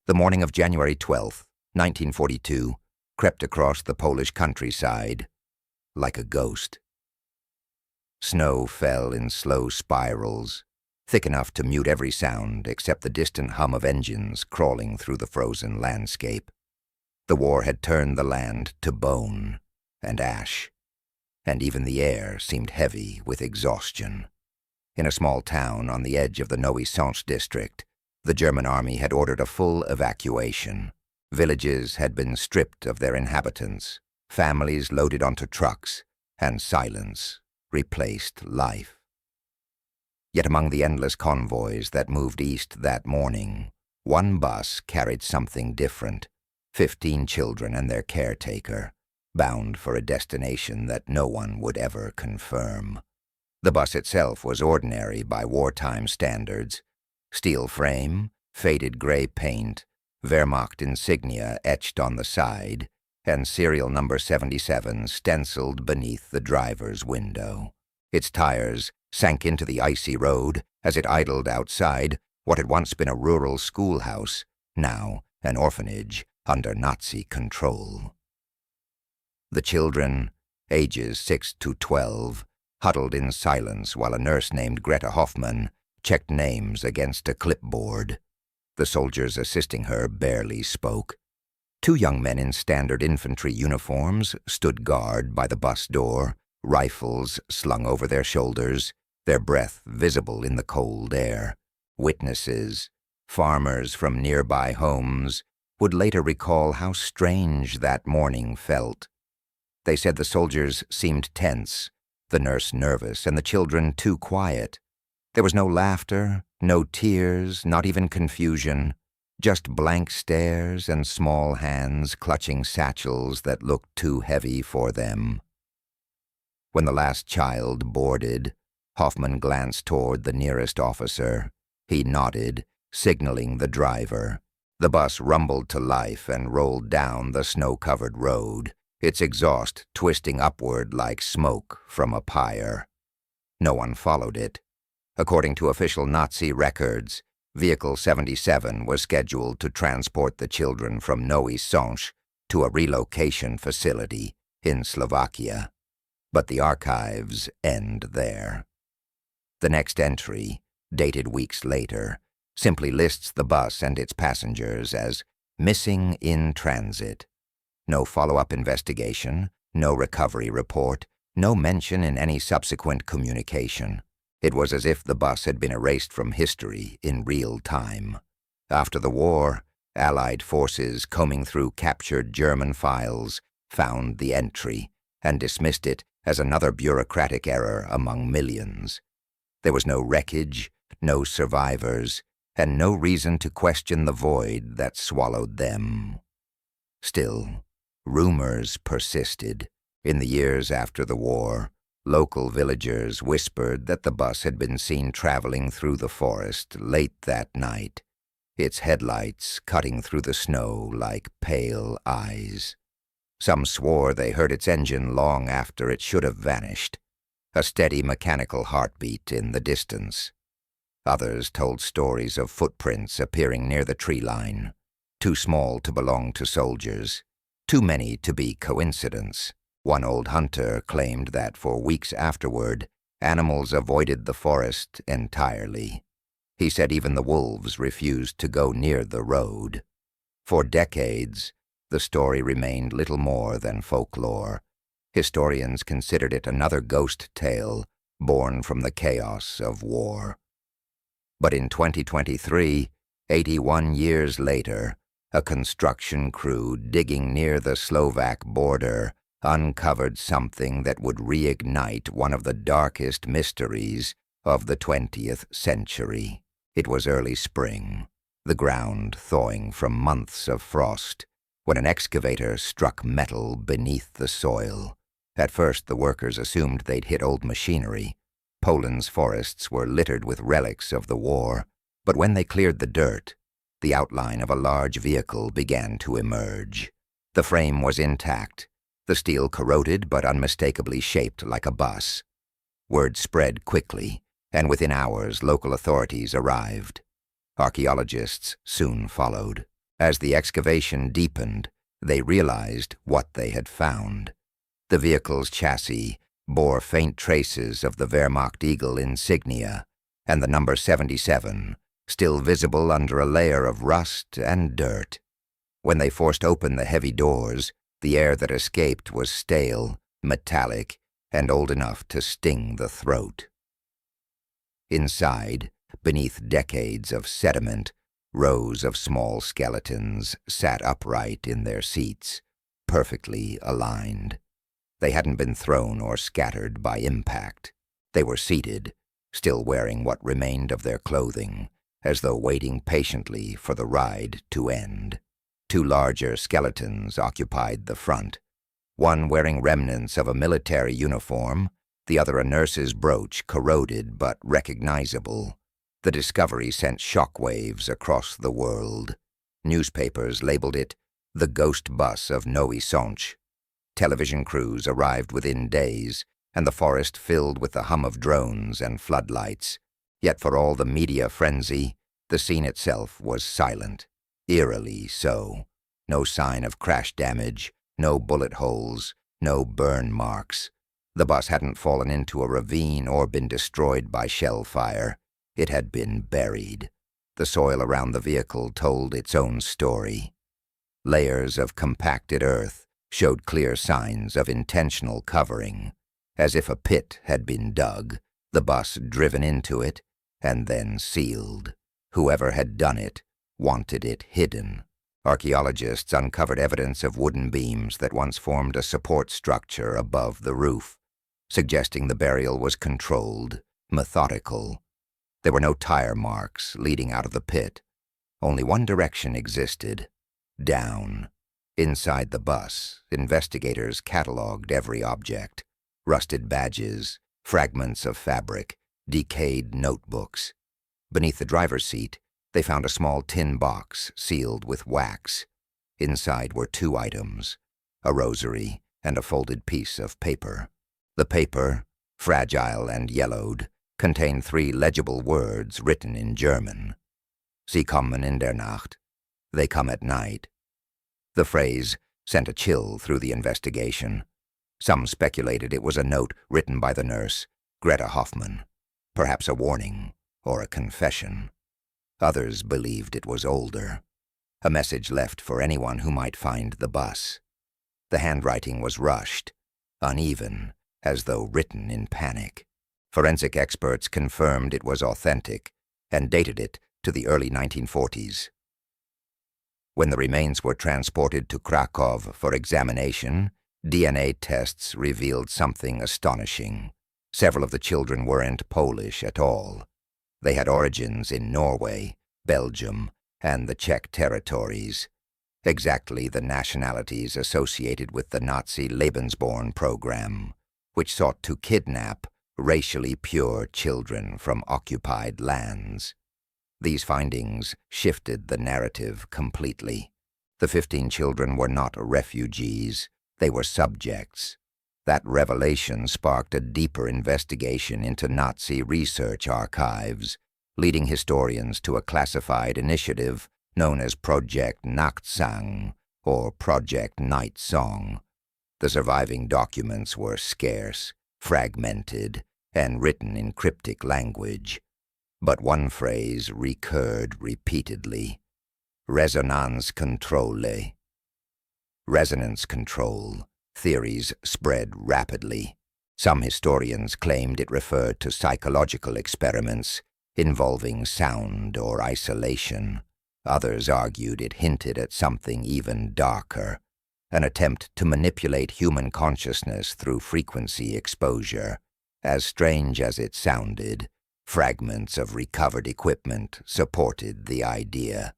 The morning of January 12th, 1942, crept across the Polish countryside like a ghost. Snow fell in slow spirals, thick enough to mute every sound except the distant hum of engines crawling through the frozen landscape. The war had turned the land to bone and ash, and even the air seemed heavy with exhaustion. In a small town on the edge of the WWII district, the German army had ordered a full evacuation. Villages had been stripped of their inhabitants, families loaded onto trucks, and silence replaced life. Yet among the endless convoys that moved east that morning, one bus carried something different: 15 children and their caretaker, bound for a destination that no one would ever confirm. The bus itself was ordinary by wartime standards: steel frame, faded gray paint, Wehrmacht insignia etched on the side, and serial number 77 stenciled beneath the driver's window. Its tires sank into the icy road as it idled outside what had once been a rural schoolhouse, now an orphanage under Nazi control. The children, ages 6 to 12, huddled in silence while a nurse named Greta Hoffman checked names against a clipboard. The soldiers assisting her barely spoke. 2 young men in standard infantry uniforms stood guard by the bus door, rifles slung over their shoulders, their breath visible in the cold air. Witnesses, farmers from nearby homes, would later recall how strange that morning felt. They said the soldiers seemed tense, the nurse nervous, and the children too quiet. There was no laughter, no tears, not even confusion, just blank stares and small hands clutching satchels that looked too heavy for them. When the last child boarded, Hoffman glanced toward the nearest officer. He nodded, signaling the driver. The bus rumbled to life and rolled down the snow-covered road, its exhaust twisting upward like smoke from a pyre. No one followed it. According to official Nazi records, Vehicle 77 was scheduled to transport the children from WWII to a relocation facility in Slovakia. But the archives end there. The next entry, dated weeks later, simply lists the bus and its passengers as missing in transit. No follow-up investigation, no recovery report, no mention in any subsequent communication. It was as if the bus had been erased from history in real time. After the war, Allied forces combing through captured German files found the entry and dismissed it as another bureaucratic error among millions. There was no wreckage, no survivors, and no reason to question the void that swallowed them. Still, rumors persisted. In the years after the war, local villagers whispered that the bus had been seen traveling through the forest late that night, its headlights cutting through the snow like pale eyes. Some swore they heard its engine long after it should have vanished, a steady mechanical heartbeat in the distance. Others told stories of footprints appearing near the tree line, too small to belong to soldiers, too many to be coincidence. One old hunter claimed that for weeks afterward, animals avoided the forest entirely. He said even the wolves refused to go near the road. For decades, the story remained little more than folklore. Historians considered it another ghost tale born from the chaos of war. But in 2023, 81 years later, a construction crew digging near the Slovak border uncovered something that would reignite one of the darkest mysteries of the 20th century. It was early spring, the ground thawing from months of frost, when an excavator struck metal beneath the soil. At first, the workers assumed they'd hit old machinery. Poland's forests were littered with relics of the war, but when they cleared the dirt, the outline of a large vehicle began to emerge. The frame was intact, the steel corroded but unmistakably shaped like a bus. Word spread quickly, and within hours local authorities arrived. Archaeologists soon followed. As the excavation deepened, they realized what they had found. The vehicle's chassis bore faint traces of the Wehrmacht Eagle insignia, and the number 77, still visible under a layer of rust and dirt. When they forced open the heavy doors, the air that escaped was stale, metallic, and old enough to sting the throat. Inside, beneath decades of sediment, rows of small skeletons sat upright in their seats, perfectly aligned. They hadn't been thrown or scattered by impact. They were seated, still wearing what remained of their clothing, as though waiting patiently for the ride to end. Two larger skeletons occupied the front, one wearing remnants of a military uniform, the other a nurse's brooch, corroded but recognizable. The discovery sent shockwaves across the world. Newspapers labeled it the ghost bus of Untouched. Television crews arrived within days, and the forest filled with the hum of drones and floodlights. Yet for all the media frenzy, the scene itself was silent, eerily so. No sign of crash damage, no bullet holes, no burn marks. The bus hadn't fallen into a ravine or been destroyed by shell fire. It had been buried. The soil around the vehicle told its own story. Layers of compacted earth showed clear signs of intentional covering, as if a pit had been dug, the bus driven into it, and then sealed. Whoever had done it wanted it hidden. Archaeologists uncovered evidence of wooden beams that once formed a support structure above the roof, suggesting the burial was controlled, methodical. There were no tire marks leading out of the pit. Only one direction existed: down. Inside the bus, investigators catalogued every object: rusted badges, fragments of fabric, decayed notebooks. Beneath the driver's seat, they found a small tin box sealed with wax. Inside were two items: a rosary and a folded piece of paper. The paper, fragile and yellowed, contained 3 legible words written in German. Sie kommen in der Nacht. They come at night. The phrase sent a chill through the investigation. Some speculated it was a note written by the nurse, Greta Hoffmann, perhaps a warning or a confession. Others believed it was older, a message left for anyone who might find the bus. The handwriting was rushed, uneven, as though written in panic. Forensic experts confirmed it was authentic and dated it to the early 1940s. When the remains were transported to Krakow for examination, DNA tests revealed something astonishing. Several of the children weren't Polish at all. They had origins in Norway, Belgium, and the Czech territories, exactly the nationalities associated with the Nazi Lebensborn program, which sought to kidnap racially pure children from occupied lands. These findings shifted the narrative completely. The 15 children were not refugees, they were subjects. That revelation sparked a deeper investigation into Nazi research archives, leading historians to a classified initiative known as Project Nachtsang, or Project Night Song. The surviving documents were scarce, fragmented, and written in cryptic language. But one phrase recurred repeatedly: Resonanzkontrolle. Resonance control. Theories spread rapidly. Some historians claimed it referred to psychological experiments involving sound or isolation. Others argued it hinted at something even darker, an attempt to manipulate human consciousness through frequency exposure. As strange as it sounded, fragments of recovered equipment supported the idea.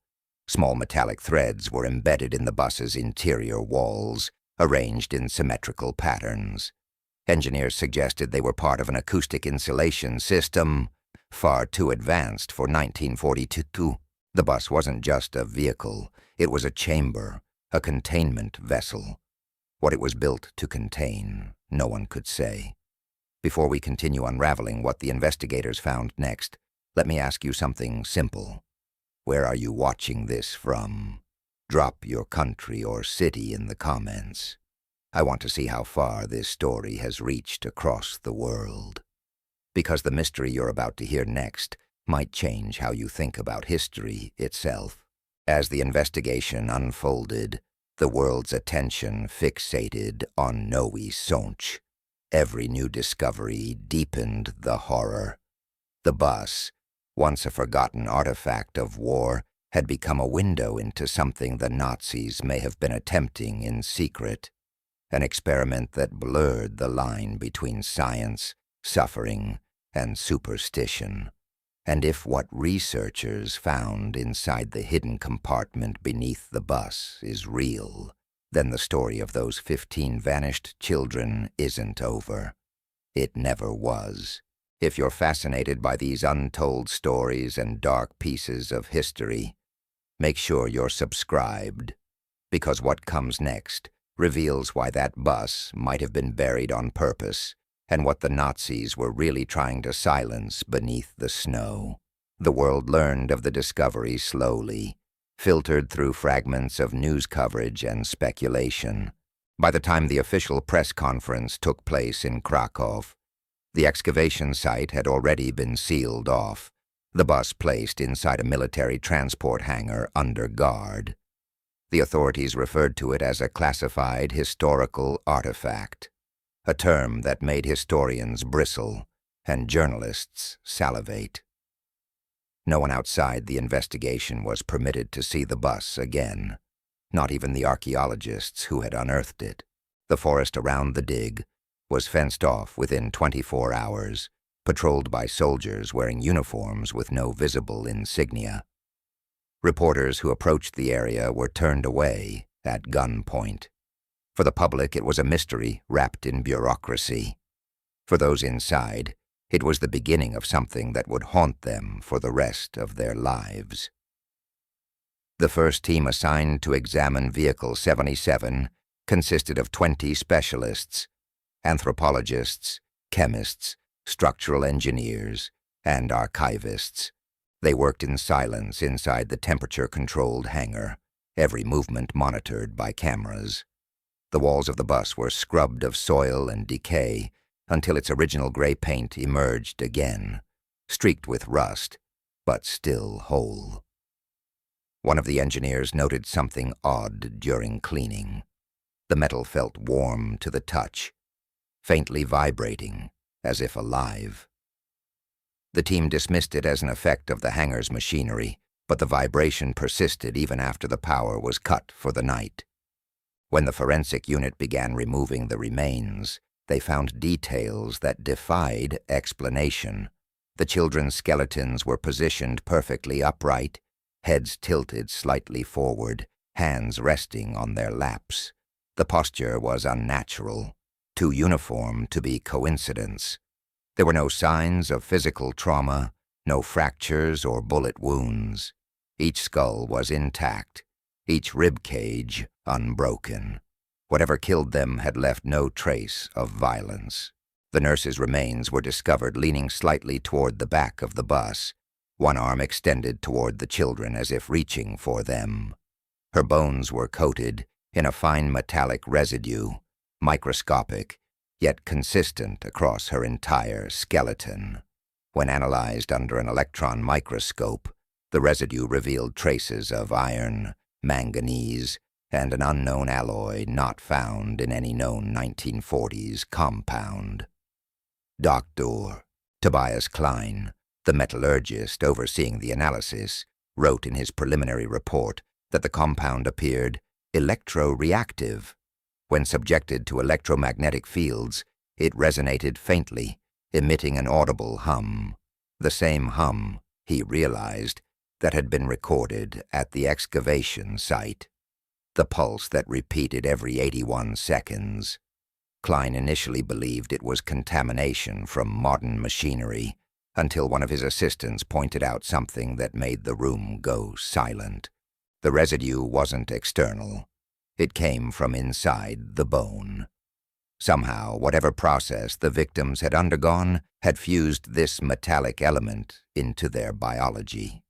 Small metallic threads were embedded in the bus's interior walls, arranged in symmetrical patterns. Engineers suggested they were part of an acoustic insulation system, far too advanced for 1942. The bus wasn't just a vehicle, it was a chamber, a containment vessel. What it was built to contain, no one could say. Before we continue unraveling what the investigators found next, let me ask you something simple. Where are you watching this from? Drop your country or city in the comments. I want to see how far this story has reached across the world. Because the mystery you're about to hear next might change how you think about history itself. As the investigation unfolded, the world's attention fixated on Untouched. Every new discovery deepened the horror. The bus, once a forgotten artifact of war, had become a window into something the Nazis may have been attempting in secret, an experiment that blurred the line between science, suffering, and superstition. And if what researchers found inside the hidden compartment beneath the bus is real, then the story of those 15 vanished children isn't over. It never was. If you're fascinated by these untold stories and dark pieces of history, make sure you're subscribed, because what comes next reveals why that bus might have been buried on purpose and what the Nazis were really trying to silence beneath the snow. The world learned of the discovery slowly, filtered through fragments of news coverage and speculation. By the time the official press conference took place in Krakow, the excavation site had already been sealed off, the bus placed inside a military transport hangar under guard. The authorities referred to it as a classified historical artifact, a term that made historians bristle and journalists salivate. No one outside the investigation was permitted to see the bus again, not even the archaeologists who had unearthed it. The forest around the dig was fenced off within 24 hours, patrolled by soldiers wearing uniforms with no visible insignia. Reporters who approached the area were turned away at gunpoint. For the public, it was a mystery wrapped in bureaucracy. For those inside, it was the beginning of something that would haunt them for the rest of their lives. The first team assigned to examine Vehicle 77 consisted of 20 specialists, anthropologists, chemists, structural engineers, and archivists. They worked in silence inside the temperature-controlled hangar, every movement monitored by cameras. The walls of the bus were scrubbed of soil and decay until its original gray paint emerged again, streaked with rust, but still whole. One of the engineers noted something odd during cleaning. The metal felt warm to the touch, faintly vibrating, as if alive. The team dismissed it as an effect of the hangar's machinery, but the vibration persisted even after the power was cut for the night. When the forensic unit began removing the remains, they found details that defied explanation. The children's skeletons were positioned perfectly upright, heads tilted slightly forward, hands resting on their laps. The posture was unnatural, too uniform to be coincidence. There were no signs of physical trauma, no fractures or bullet wounds. Each skull was intact, each rib cage unbroken. Whatever killed them had left no trace of violence. The nurse's remains were discovered leaning slightly toward the back of the bus, one arm extended toward the children as if reaching for them. Her bones were coated in a fine metallic residue, microscopic, yet consistent across her entire skeleton. When analyzed under an electron microscope, the residue revealed traces of iron, manganese, and an unknown alloy not found in any known 1940s compound. Dr. Tobias Klein, the metallurgist overseeing the analysis, wrote in his preliminary report that the compound appeared electroreactive. When subjected to electromagnetic fields, it resonated faintly, emitting an audible hum. The same hum, he realized, that had been recorded at the excavation site. The pulse that repeated every 81 seconds. Klein initially believed it was contamination from modern machinery, until one of his assistants pointed out something that made the room go silent. The residue wasn't external. It came from inside the bone. Somehow, whatever process the victims had undergone had fused this metallic element into their biology.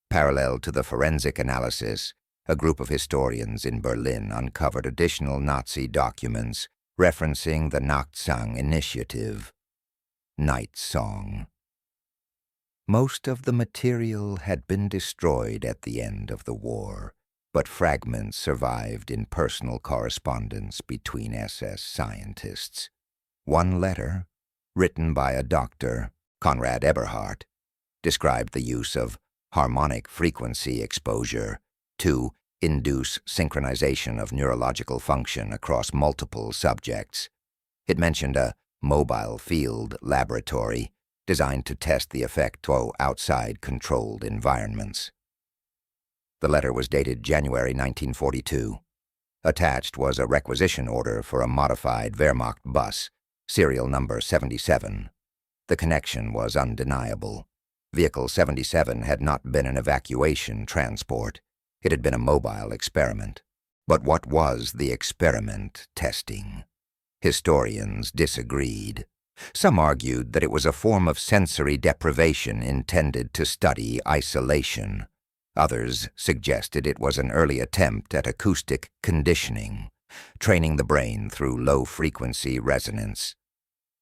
Parallel to the forensic analysis, a group of historians in Berlin uncovered additional Nazi documents referencing the Nachtsang initiative, Night Song. Most of the material had been destroyed at the end of the war, but fragments survived in personal correspondence between SS scientists. One letter, written by a doctor, Konrad Eberhardt, described the use of harmonic frequency exposure to induce synchronization of neurological function across multiple subjects. It mentioned a mobile field laboratory designed to test the effect of outside controlled environments. The letter was dated January 1942. Attached was a requisition order for a modified Wehrmacht bus, serial number 77. The connection was undeniable. Vehicle 77 had not been an evacuation transport. It had been a mobile experiment. But what was the experiment testing? Historians disagreed. Some argued that it was a form of sensory deprivation intended to study isolation. Others suggested it was an early attempt at acoustic conditioning, training the brain through low-frequency resonance.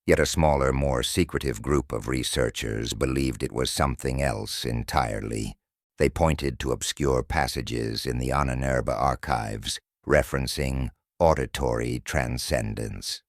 Yet a smaller, more secretive group of researchers believed it was something else entirely. They pointed to obscure passages in the Ahnenerbe archives referencing auditory transcendence,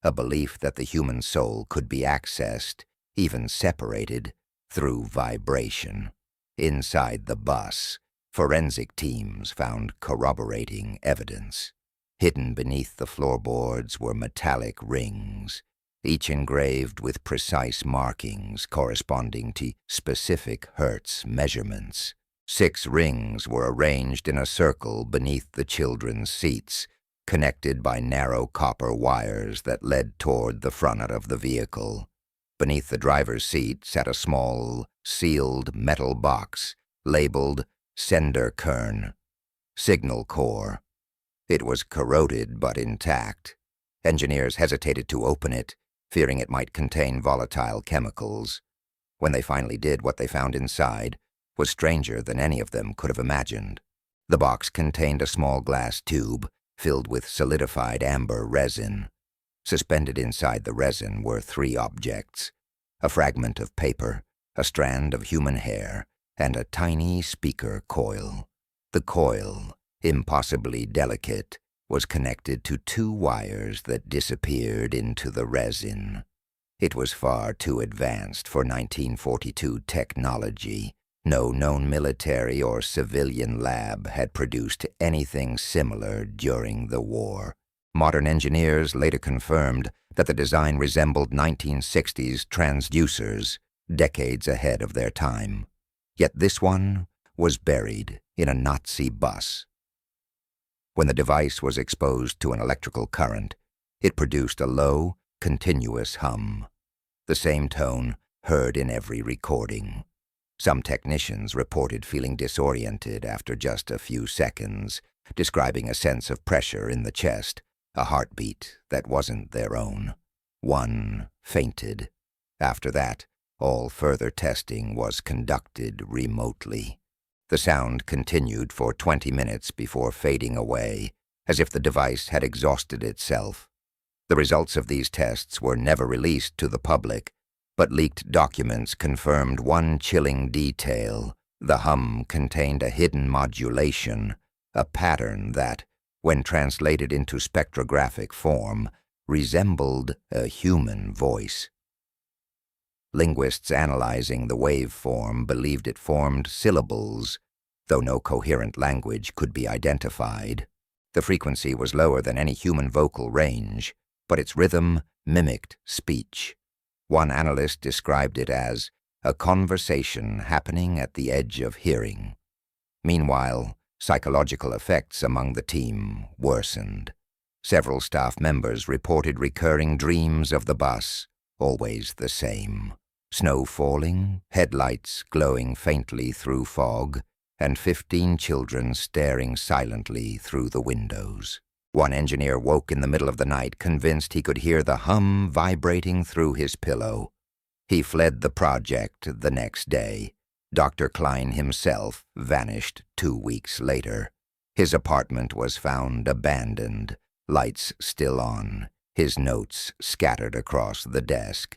a belief that the human soul could be accessed, even separated, through vibration. Inside the bus, forensic teams found corroborating evidence. Hidden beneath the floorboards were metallic rings, each engraved with precise markings corresponding to specific Hertz measurements. 6 rings were arranged in a circle beneath the children's seats, connected by narrow copper wires that led toward the front of the vehicle. Beneath the driver's seat sat a small, sealed metal box labeled Sender Kern, Signal Core. It was corroded but intact. Engineers hesitated to open it, fearing it might contain volatile chemicals. When they finally did, what they found inside was stranger than any of them could have imagined. The box contained a small glass tube filled with solidified amber resin. Suspended inside the resin were 3 objects: a fragment of paper, a strand of human hair, and a tiny speaker coil. The coil, impossibly delicate, was connected to 2 wires that disappeared into the resin. It was far too advanced for 1942 technology. No known military or civilian lab had produced anything similar during the war. Modern engineers later confirmed that the design resembled 1960s transducers, decades ahead of their time. Yet this one was buried in a Nazi bus. When the device was exposed to an electrical current, it produced a low, continuous hum, the same tone heard in every recording. Some technicians reported feeling disoriented after just a few seconds, describing a sense of pressure in the chest, a heartbeat that wasn't their own. One fainted. After that, all further testing was conducted remotely. The sound continued for 20 minutes before fading away, as if the device had exhausted itself. The results of these tests were never released to the public, but leaked documents confirmed one chilling detail. The hum contained a hidden modulation, a pattern that, when translated into spectrographic form, resembled a human voice. Linguists analyzing the waveform believed it formed syllables, though no coherent language could be identified. The frequency was lower than any human vocal range, but its rhythm mimicked speech. One analyst described it as a conversation happening at the edge of hearing. Meanwhile, psychological effects among the team worsened. Several staff members reported recurring dreams of the bus, always the same. Snow falling, headlights glowing faintly through fog, and 15 children staring silently through the windows. One engineer woke in the middle of the night, convinced he could hear the hum vibrating through his pillow. He fled the project the next day. Dr. Klein himself vanished 2 weeks later. His apartment was found abandoned, lights still on, his notes scattered across the desk.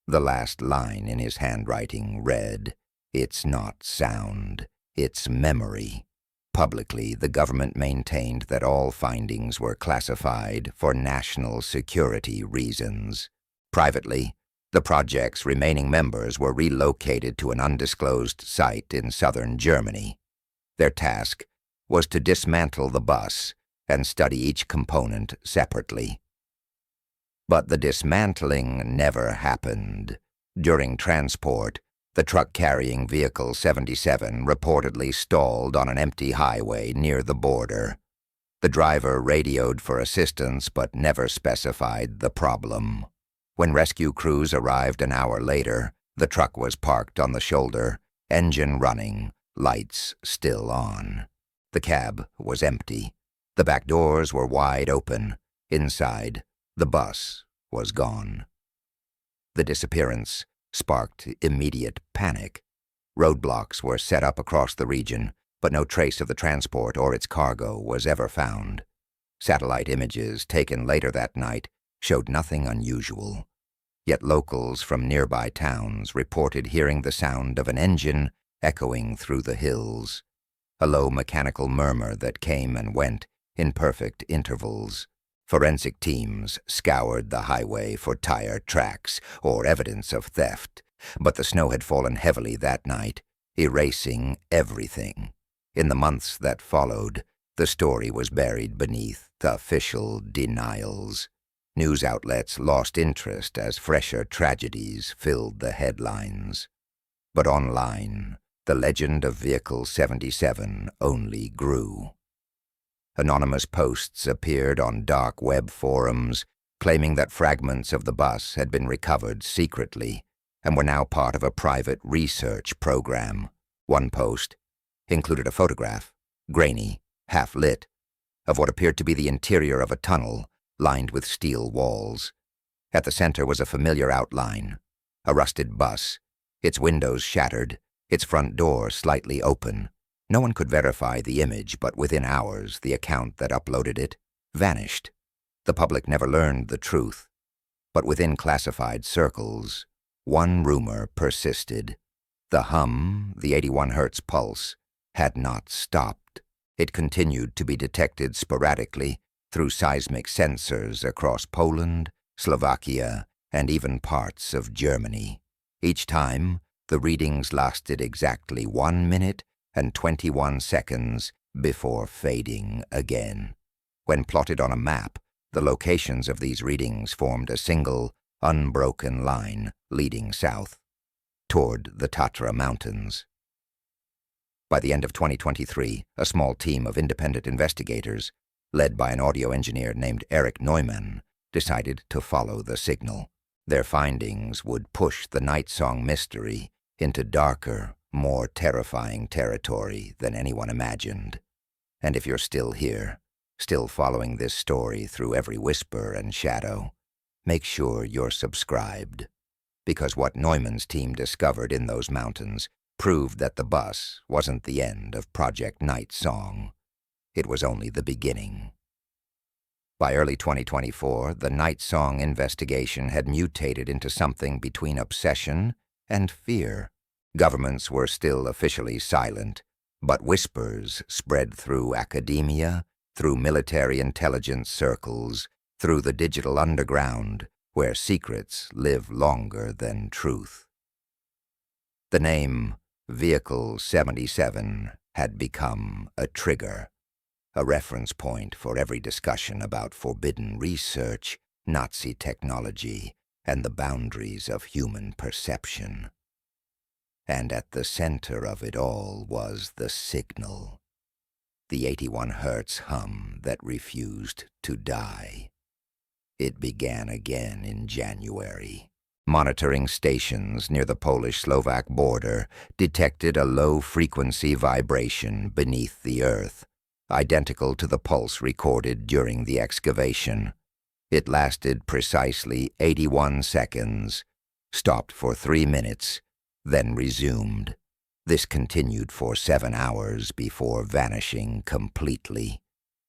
The last line in his handwriting read, "It's not sound, it's memory." Publicly, the government maintained that all findings were classified for national security reasons. Privately, the project's remaining members were relocated to an undisclosed site in southern Germany. Their task was to dismantle the bus and study each component separately. But the dismantling never happened. During transport, the truck carrying Vehicle 77 reportedly stalled on an empty highway near the border. The driver radioed for assistance but never specified the problem. When rescue crews arrived an hour later, the truck was parked on the shoulder, engine running, lights still on. The cab was empty. The back doors were wide open. Inside, the bus was gone. The disappearance sparked immediate panic. Roadblocks were set up across the region, but no trace of the transport or its cargo was ever found. Satellite images taken later that night showed nothing unusual. Yet locals from nearby towns reported hearing the sound of an engine echoing through the hills, a low mechanical murmur that came and went in perfect intervals. Forensic teams scoured the highway for tire tracks or evidence of theft, but the snow had fallen heavily that night, erasing everything. In the months that followed, the story was buried beneath official denials. News outlets lost interest as fresher tragedies filled the headlines. But online, the legend of Vehicle 77 only grew. Anonymous posts appeared on dark web forums claiming that fragments of the bus had been recovered secretly and were now part of a private research program. One post included a photograph, grainy, half-lit, of what appeared to be the interior of a tunnel lined with steel walls. At the center was a familiar outline, a rusted bus, its windows shattered, its front door slightly open. No one could verify the image, but within hours, the account that uploaded it vanished. The public never learned the truth. But within classified circles, one rumor persisted. The hum, the 81 Hz pulse, had not stopped. It continued to be detected sporadically through seismic sensors across Poland, Slovakia, and even parts of Germany. Each time, the readings lasted exactly 1 minute and 21 seconds before fading again. When plotted on a map, the locations of these readings formed a single, unbroken line leading south, toward the Tatra Mountains. By the end of 2023, a small team of independent investigators, led by an audio engineer named Eric Neumann, decided to follow the signal. Their findings would push the Night Song mystery into darker, more terrifying territory than anyone imagined. And if you're still here, still following this story through every whisper and shadow, make sure you're subscribed. Because what Neumann's team discovered in those mountains proved that the bus wasn't the end of Project Night Song. It was only the beginning. By early 2024, the Night Song investigation had mutated into something between obsession and fear. Governments were still officially silent, but whispers spread through academia, through military intelligence circles, through the digital underground, where secrets live longer than truth. The name Vehicle 77 had become a trigger, a reference point for every discussion about forbidden research, Nazi technology, and the boundaries of human perception. And at the center of it all was the signal, the 81 Hz hum that refused to die. It began again in January. Monitoring stations near the Polish-Slovak border detected a low-frequency vibration beneath the earth, identical to the pulse recorded during the excavation. It lasted precisely 81 seconds, stopped for 3 minutes, then resumed. This continued for 7 hours before vanishing completely.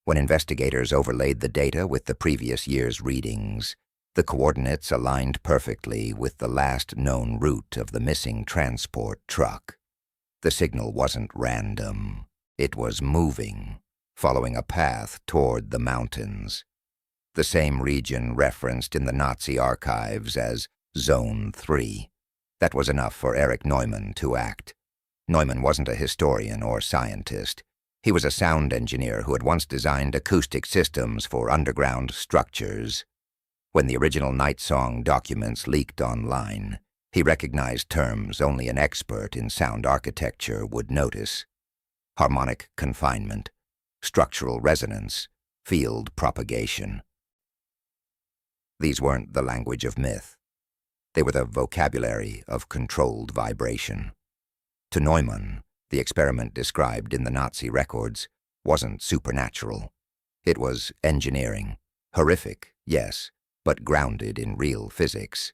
When investigators overlaid the data with the previous year's readings, the coordinates aligned perfectly with the last known route of the missing transport truck. The signal wasn't random. It was moving, following a path toward the mountains. The same region referenced in the Nazi archives as Zone 3. That was enough for Erich Neumann to act. Neumann wasn't a historian or scientist. He was a sound engineer who had once designed acoustic systems for underground structures. When the original Night Song documents leaked online, he recognized terms only an expert in sound architecture would notice: harmonic confinement, structural resonance, field propagation. These weren't the language of myth. They were the vocabulary of controlled vibration. To Neumann, the experiment described in the Nazi records wasn't supernatural. It was engineering. Horrific, yes, but grounded in real physics.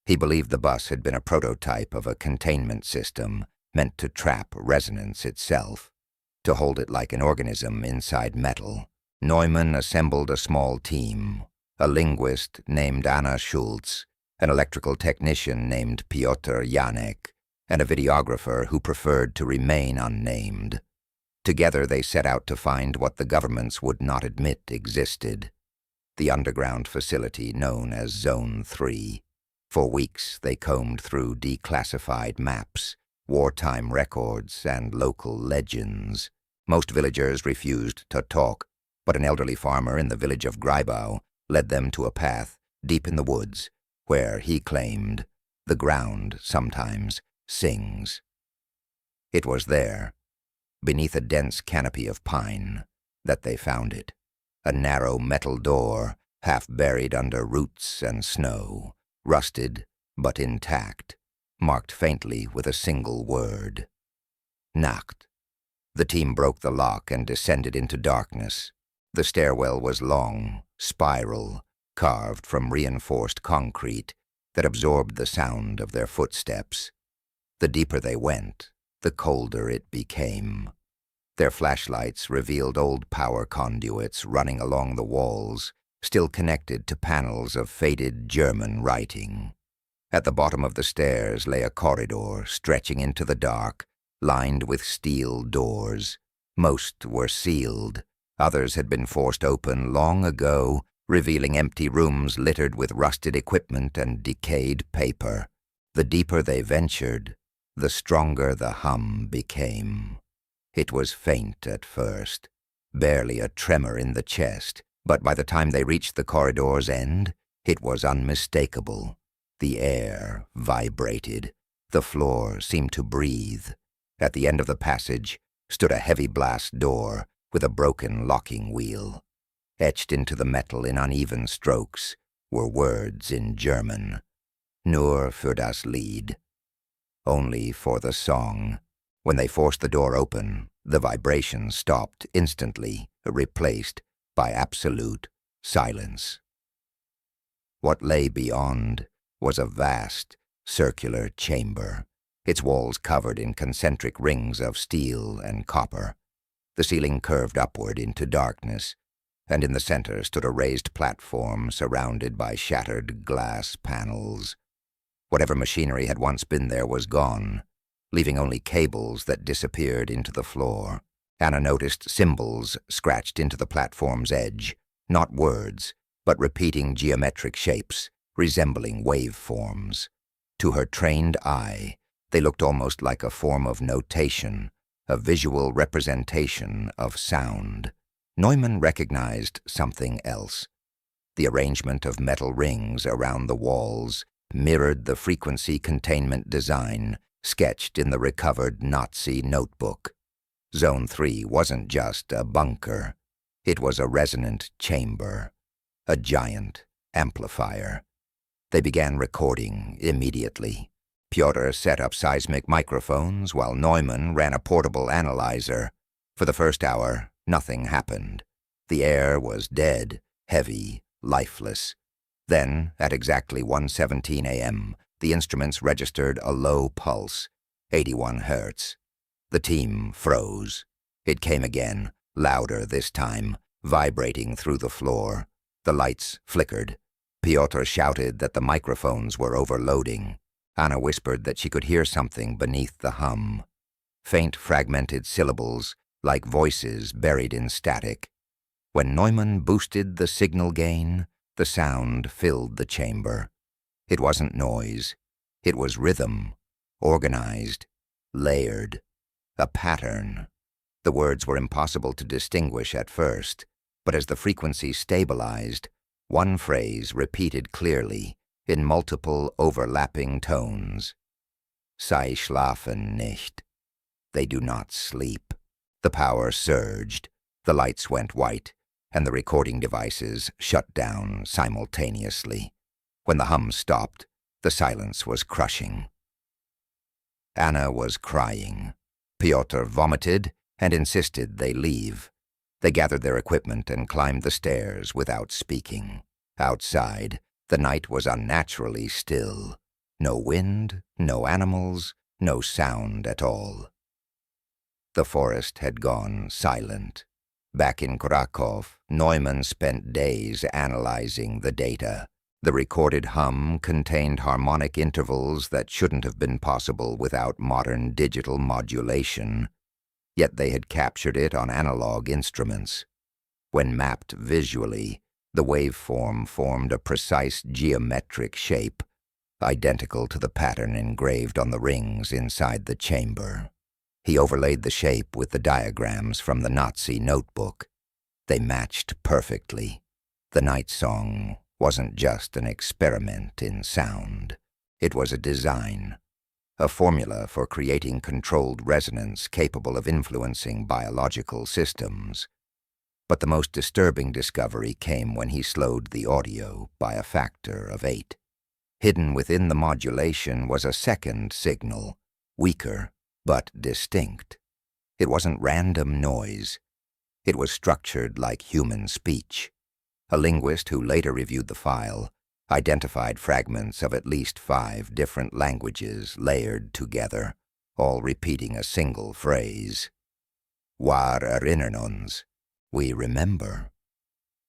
He believed the bus had been a prototype of a containment system meant to trap resonance itself, to hold it like an organism inside metal. Neumann assembled a small team, a linguist named Anna Schultz, an electrical technician named Piotr Janek, and a videographer who preferred to remain unnamed. Together they set out to find what the governments would not admit existed: the underground facility known as Zone 3. For weeks they combed through declassified maps, wartime records, and local legends. Most villagers refused to talk, but an elderly farmer in the village of Greibau led them to a path deep in the woods where, he claimed, the ground sometimes sings. It was there, beneath a dense canopy of pine, that they found it: a narrow metal door, half buried under roots and snow, rusted but intact, marked faintly with a single word: Nacht. The team broke the lock and descended into darkness. The stairwell was long, spiral, carved from reinforced concrete that absorbed the sound of their footsteps. The deeper they went, the colder it became. Their flashlights revealed old power conduits running along the walls, still connected to panels of faded German writing. At the bottom of the stairs lay a corridor stretching into the dark, lined with steel doors. Most were sealed. Others had been forced open long ago, revealing empty rooms littered with rusted equipment and decayed paper. The deeper they ventured, the stronger the hum became. It was faint at first, barely a tremor in the chest, but by the time they reached the corridor's end, it was unmistakable. The air vibrated. The floor seemed to breathe. At the end of the passage stood a heavy blast door with a broken locking wheel. Etched into the metal in uneven strokes were words in German: Nur für das Lied. Only for the song. When they forced the door open, the vibration stopped instantly, replaced by absolute silence. What lay beyond was a vast, circular chamber, its walls covered in concentric rings of steel and copper. The ceiling curved upward into darkness, and in the center stood a raised platform surrounded by shattered glass panels. Whatever machinery had once been there was gone, leaving only cables that disappeared into the floor. Anna noticed symbols scratched into the platform's edge, not words, but repeating geometric shapes, resembling waveforms. To her trained eye, they looked almost like a form of notation, a visual representation of sound. Neumann recognized something else. The arrangement of metal rings around the walls mirrored the frequency containment design sketched in the recovered Nazi notebook. Zone 3 wasn't just a bunker. It was a resonant chamber, a giant amplifier. They began recording immediately. Piotr set up seismic microphones while Neumann ran a portable analyzer. For the first hour, nothing happened. The air was dead, heavy, lifeless. Then, at exactly 1:17 a.m., the instruments registered a low pulse, 81 hertz. The team froze. It came again, louder this time, vibrating through the floor. The lights flickered. Piotr shouted that the microphones were overloading. Anna whispered that she could hear something beneath the hum. Faint, fragmented syllables, like voices buried in static. When Neumann boosted the signal gain, the sound filled the chamber. It wasn't noise. It was rhythm, organized, layered, a pattern. The words were impossible to distinguish at first, but as the frequency stabilized, one phrase repeated clearly, in multiple overlapping tones. Sie schlafen nicht. They do not sleep. The power surged, the lights went white, and the recording devices shut down simultaneously. When the hum stopped, the silence was crushing. Anna was crying. Piotr vomited and insisted they leave. They gathered their equipment and climbed the stairs without speaking. Outside, the night was unnaturally still. No wind, no animals, no sound at all. The forest had gone silent. Back in Krakow, Neumann spent days analyzing the data. The recorded hum contained harmonic intervals that shouldn't have been possible without modern digital modulation, yet they had captured it on analog instruments. When mapped visually, the waveform formed a precise geometric shape, identical to the pattern engraved on the rings inside the chamber. He overlaid the shape with the diagrams from the Nazi notebook. They matched perfectly. The night song wasn't just an experiment in sound. It was a design, a formula for creating controlled resonance capable of influencing biological systems. But the most disturbing discovery came when he slowed the audio by a factor of 8. Hidden within the modulation was a second signal, weaker but distinct. It wasn't random noise. It was structured like human speech. A linguist who later reviewed the file identified fragments of at least 5 different languages layered together, all repeating a single phrase. Wir erinnern uns. We remember.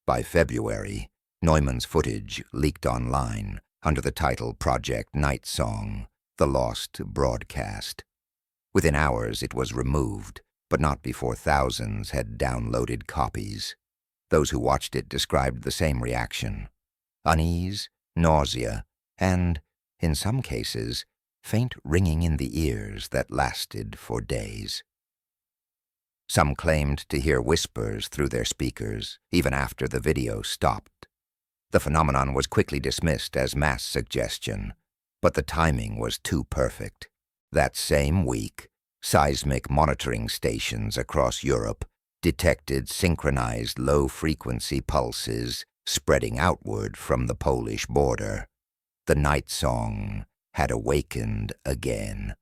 By February, Neumann's footage leaked online under the title Project Night Song, The Lost Broadcast. Within hours it was removed, but not before thousands had downloaded copies. Those who watched it described the same reaction: unease, nausea, and, in some cases, faint ringing in the ears that lasted for days. Some claimed to hear whispers through their speakers, even after the video stopped. The phenomenon was quickly dismissed as mass suggestion, but the timing was too perfect. That same week, seismic monitoring stations across Europe detected synchronized low-frequency pulses spreading outward from the Polish border. The night song had awakened again.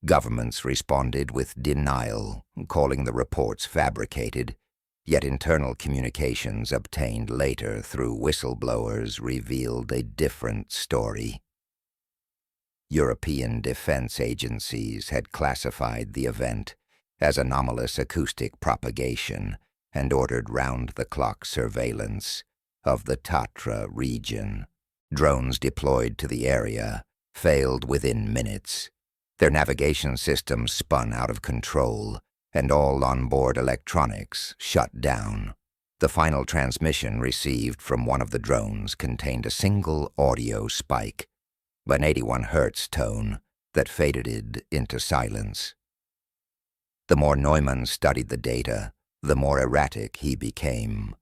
Governments responded with denial, calling the reports fabricated, yet internal communications obtained later through whistleblowers revealed a different story. European defense agencies had classified the event as anomalous acoustic propagation and ordered round-the-clock surveillance of the Tatra region. Drones deployed to the area failed within minutes. Their navigation systems spun out of control, and all onboard electronics shut down. The final transmission received from one of the drones contained a single audio spike, an 81 Hz tone that faded into silence. The more Neumann studied the data, the more erratic he became.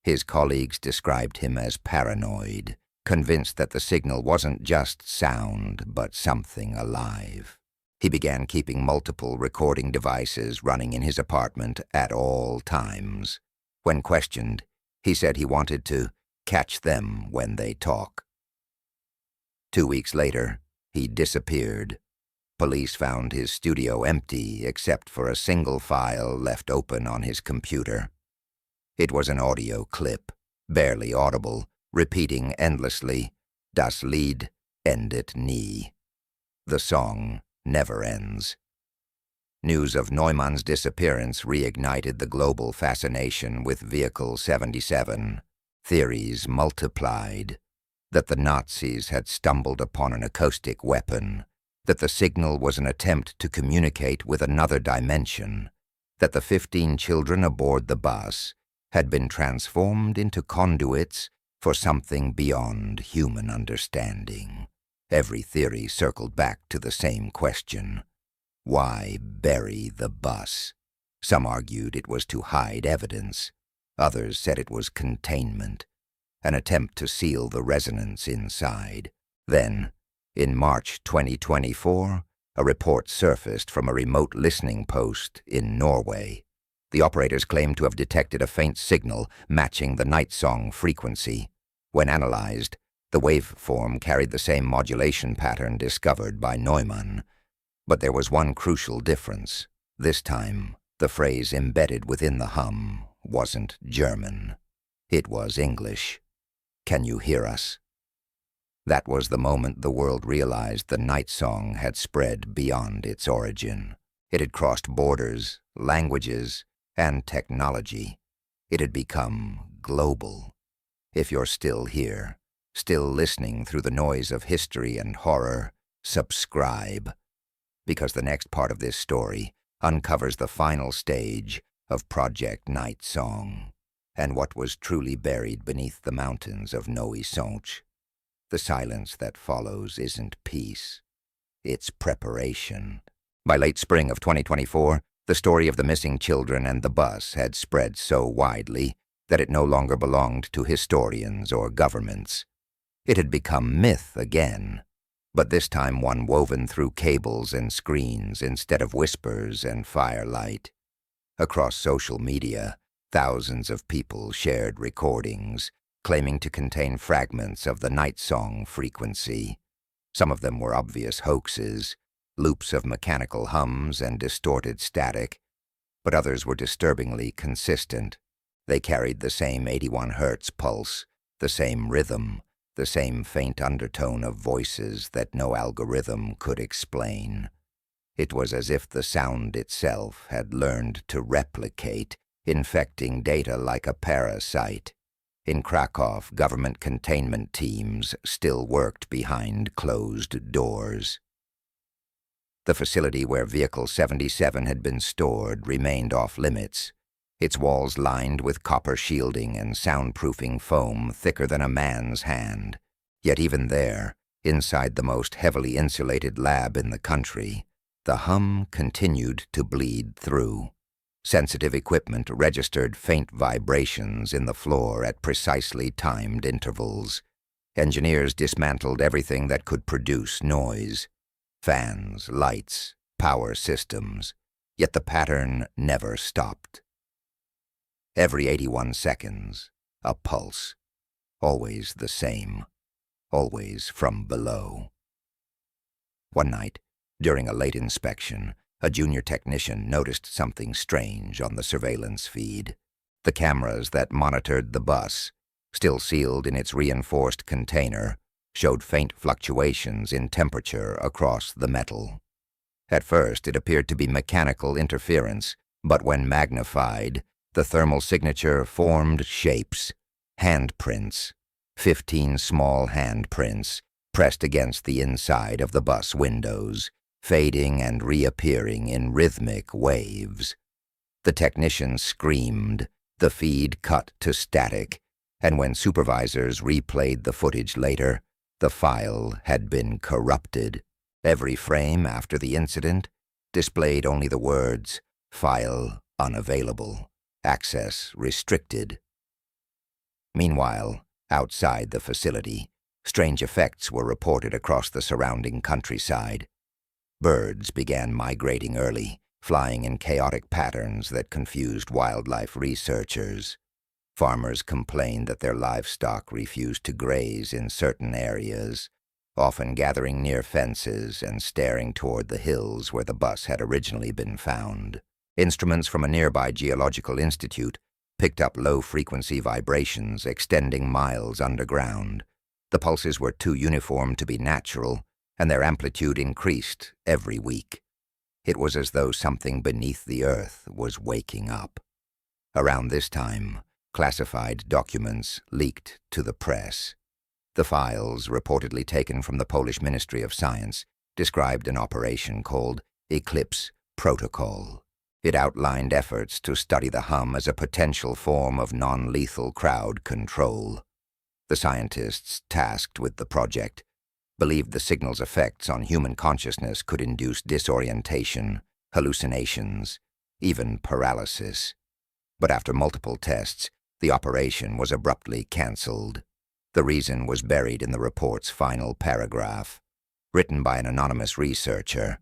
His colleagues described him as paranoid, convinced that the signal wasn't just sound, but something alive. He began keeping multiple recording devices running in his apartment at all times. When questioned, he said he wanted to catch them when they talk. 2 weeks later, he disappeared. Police found his studio empty except for a single file left open on his computer. It was an audio clip, barely audible, repeating endlessly, "Das Lied endet nie." The song never ends. News of Neumann's disappearance reignited the global fascination with Vehicle 77. Theories multiplied. That the Nazis had stumbled upon an acoustic weapon, that the signal was an attempt to communicate with another dimension, that the 15 children aboard the bus had been transformed into conduits for something beyond human understanding. Every theory circled back to the same question. Why bury the bus? Some argued it was to hide evidence. Others said it was containment, an attempt to seal the resonance inside. Then, in March 2024, a report surfaced from a remote listening post in Norway. The operators claimed to have detected a faint signal matching the night song frequency. When analyzed, the waveform carried the same modulation pattern discovered by Neumann. But there was one crucial difference. This time, the phrase embedded within the hum wasn't German. It was English. Can you hear us? That was the moment the world realized the night song had spread beyond its origin. It had crossed borders, languages, and technology. It had become global. If you're still here, still listening through the noise of history and horror, subscribe. Because the next part of this story uncovers the final stage of Project Night Song and what was truly buried beneath the mountains of Noisonch. The silence that follows isn't peace, it's preparation. By late spring of 2024, the story of the missing children and the bus had spread so widely that it no longer belonged to historians or governments. It had become myth again, but this time one woven through cables and screens instead of whispers and firelight. Across social media, thousands of people shared recordings, claiming to contain fragments of the night song frequency. Some of them were obvious hoaxes, loops of mechanical hums and distorted static, but others were disturbingly consistent. They carried the same 81 hertz pulse, the same rhythm, the same faint undertone of voices that no algorithm could explain. It was as if the sound itself had learned to replicate, infecting data like a parasite. In Krakow, government containment teams still worked behind closed doors. The facility where Vehicle 77 had been stored remained off-limits, its walls lined with copper shielding and soundproofing foam thicker than a man's hand. Yet even there, inside the most heavily insulated lab in the country, the hum continued to bleed through. Sensitive equipment registered faint vibrations in the floor at precisely timed intervals. Engineers dismantled everything that could produce noise. Fans, lights, power systems. Yet the pattern never stopped. Every 81 seconds, a pulse. Always the same. Always from below. One night, during a late inspection, a junior technician noticed something strange on the surveillance feed. The cameras that monitored the bus, still sealed in its reinforced container, showed faint fluctuations in temperature across the metal. At first, it appeared to be mechanical interference, but when magnified, the thermal signature formed shapes, handprints, 15 small handprints pressed against the inside of the bus windows, fading and reappearing in rhythmic waves. The technician screamed, the feed cut to static, and when supervisors replayed the footage later, the file had been corrupted. Every frame after the incident displayed only the words, "File unavailable, access restricted." Meanwhile, outside the facility, strange effects were reported across the surrounding countryside. Birds began migrating early, flying in chaotic patterns that confused wildlife researchers. Farmers complained that their livestock refused to graze in certain areas, often gathering near fences and staring toward the hills where the bus had originally been found. Instruments from a nearby geological institute picked up low-frequency vibrations extending miles underground. The pulses were too uniform to be natural, and their amplitude increased every week. It was as though something beneath the earth was waking up. Around this time, classified documents leaked to the press. The files, reportedly taken from the Polish Ministry of Science, described an operation called Eclipse Protocol. It outlined efforts to study the hum as a potential form of non-lethal crowd control. The scientists tasked with the project believed the signal's effects on human consciousness could induce disorientation, hallucinations, even paralysis. But after multiple tests, the operation was abruptly cancelled. The reason was buried in the report's final paragraph, written by an anonymous researcher.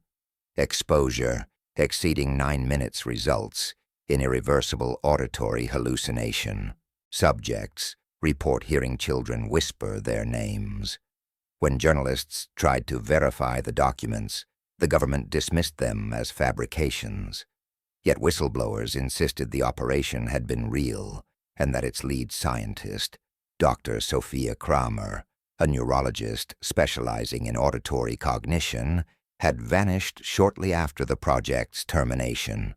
Exposure exceeding 9 minutes results in irreversible auditory hallucination. Subjects report hearing children whisper their names. When journalists tried to verify the documents, the government dismissed them as fabrications. Yet whistleblowers insisted the operation had been real and that its lead scientist, Dr. Sophia Kramer, a neurologist specializing in auditory cognition, had vanished shortly after the project's termination.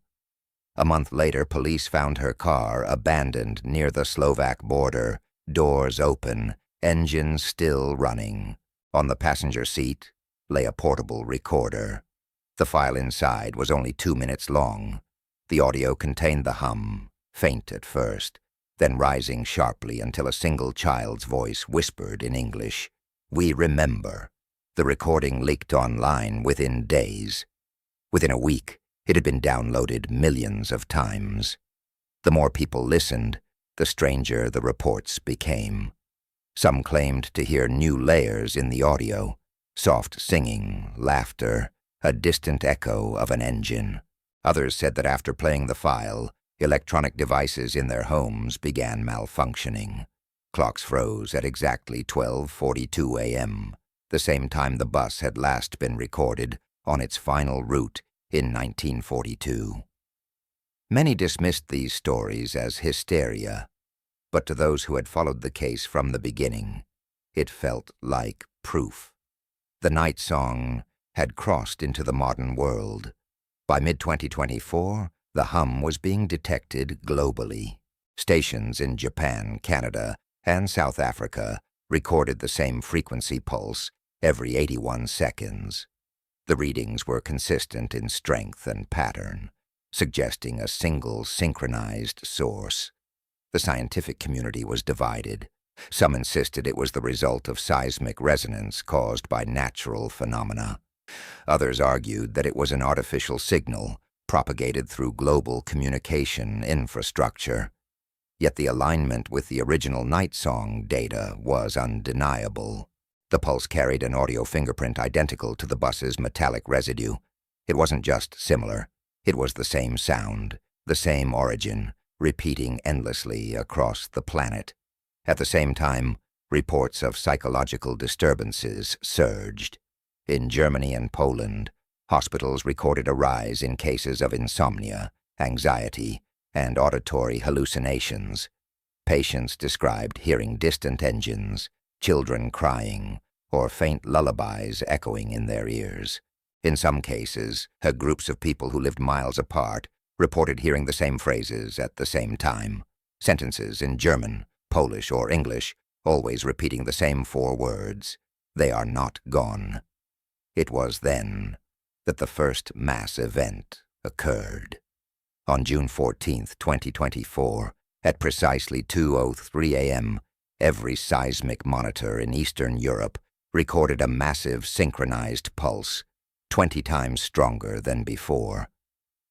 A month later, police found her car abandoned near the Slovak border, doors open, engine still running. On the passenger seat lay a portable recorder. The file inside was only 2 minutes long. The audio contained the hum, faint at first, then rising sharply until a single child's voice whispered in English, "We remember." The recording leaked online within days. Within a week, it had been downloaded millions of times. The more people listened, the stranger the reports became. Some claimed to hear new layers in the audio, soft singing, laughter, a distant echo of an engine. Others said that after playing the file, electronic devices in their homes began malfunctioning. Clocks froze at exactly 12:42 a.m., the same time the bus had last been recorded on its final route in 1942. Many dismissed these stories as hysteria, but to those who had followed the case from the beginning, it felt like proof. The night song had crossed into the modern world. By mid-2024, the hum was being detected globally. Stations in Japan, Canada, and South Africa recorded the same frequency pulse every 81 seconds. The readings were consistent in strength and pattern, suggesting a single synchronized source. The scientific community was divided. Some insisted it was the result of seismic resonance caused by natural phenomena. Others argued that it was an artificial signal propagated through global communication infrastructure. Yet the alignment with the original night song data was undeniable. The pulse carried an audio fingerprint identical to the bus's metallic residue. It wasn't just similar. It was the same sound, the same origin, repeating endlessly across the planet. At the same time, reports of psychological disturbances surged. In Germany and Poland, hospitals recorded a rise in cases of insomnia, anxiety, and auditory hallucinations. Patients described hearing distant engines, children crying, or faint lullabies echoing in their ears. In some cases, groups of people who lived miles apart reported hearing the same phrases at the same time, sentences in German, Polish, or English, always repeating the same 4 words, "They are not gone." It was then that the first mass event occurred. On June 14, 2024, at precisely 2:03 a.m., every seismic monitor in Eastern Europe recorded a massive synchronized pulse, 20 times stronger than before.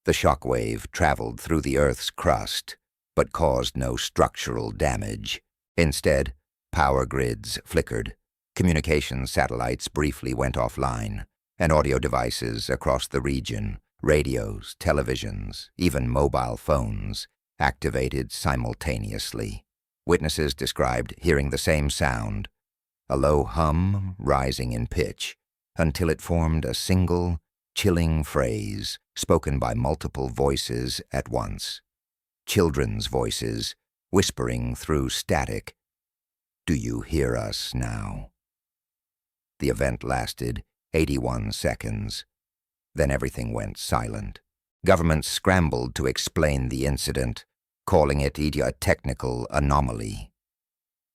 The shockwave traveled through the Earth's crust, but caused no structural damage. Instead, power grids flickered, communications satellites briefly went offline, and audio devices across the region, radios, televisions, even mobile phones, activated simultaneously. Witnesses described hearing the same sound, a low hum rising in pitch, until it formed a single, chilling phrase spoken by multiple voices at once. Children's voices, whispering through static, "Do you hear us now?" The event lasted 81 seconds. Then everything went silent. Governments scrambled to explain the incident, calling it a technical anomaly.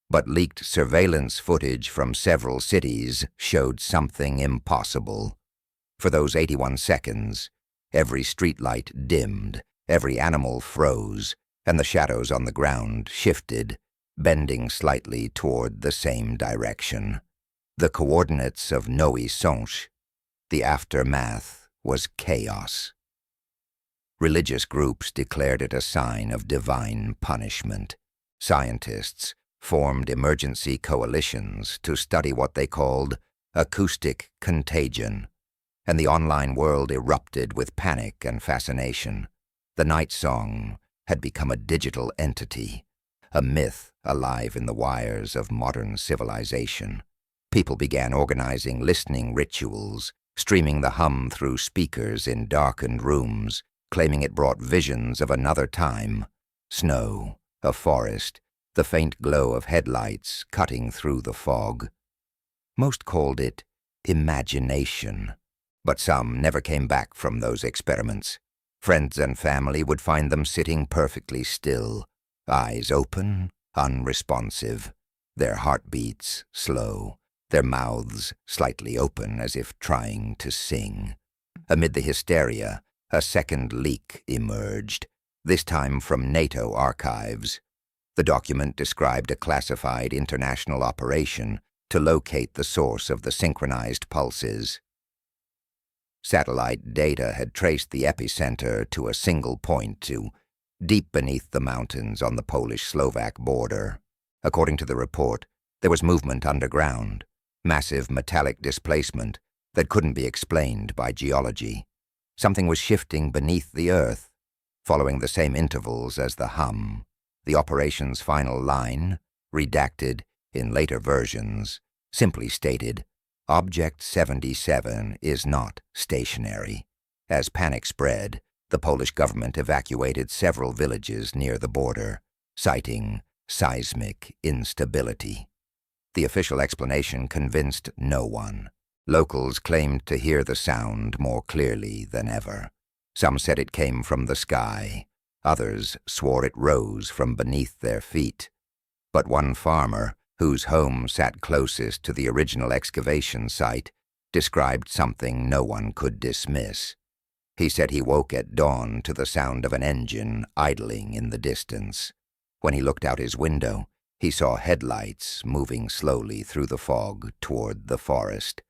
But leaked surveillance footage from several cities showed something impossible. For those 81 seconds, every streetlight dimmed, every animal froze, and the shadows on the ground shifted, bending slightly toward the same direction. The coordinates of Noé-Sonche. The aftermath was chaos. Religious groups declared it a sign of divine punishment. Scientists formed emergency coalitions to study what they called acoustic contagion, and the online world erupted with panic and fascination. The night song had become a digital entity, a myth alive in the wires of modern civilization. People began organizing listening rituals, streaming the hum through speakers in darkened rooms, claiming it brought visions of another time. Snow, a forest, the faint glow of headlights cutting through the fog. Most called it imagination, but some never came back from those experiments. Friends and family would find them sitting perfectly still, eyes open, unresponsive, their heartbeats slow, their mouths slightly open as if trying to sing. Amid the hysteria, a second leak emerged, this time from NATO archives. The document described a classified international operation to locate the source of the synchronized pulses. Satellite data had traced the epicenter to a single point deep beneath the mountains on the Polish-Slovak border. According to the report, there was movement underground, massive metallic displacement that couldn't be explained by geology. Something was shifting beneath the earth, following the same intervals as the hum. The operation's final line, redacted in later versions, simply stated, Object 77 is not stationary. As panic spread, the Polish government evacuated several villages near the border, citing seismic instability. The official explanation convinced no one. Locals claimed to hear the sound more clearly than ever. Some said it came from the sky. Others swore it rose from beneath their feet. But one farmer, whose home sat closest to the original excavation site, described something no one could dismiss. He said he woke at dawn to the sound of an engine idling in the distance. When he looked out his window, he saw headlights moving slowly through the fog toward the forest,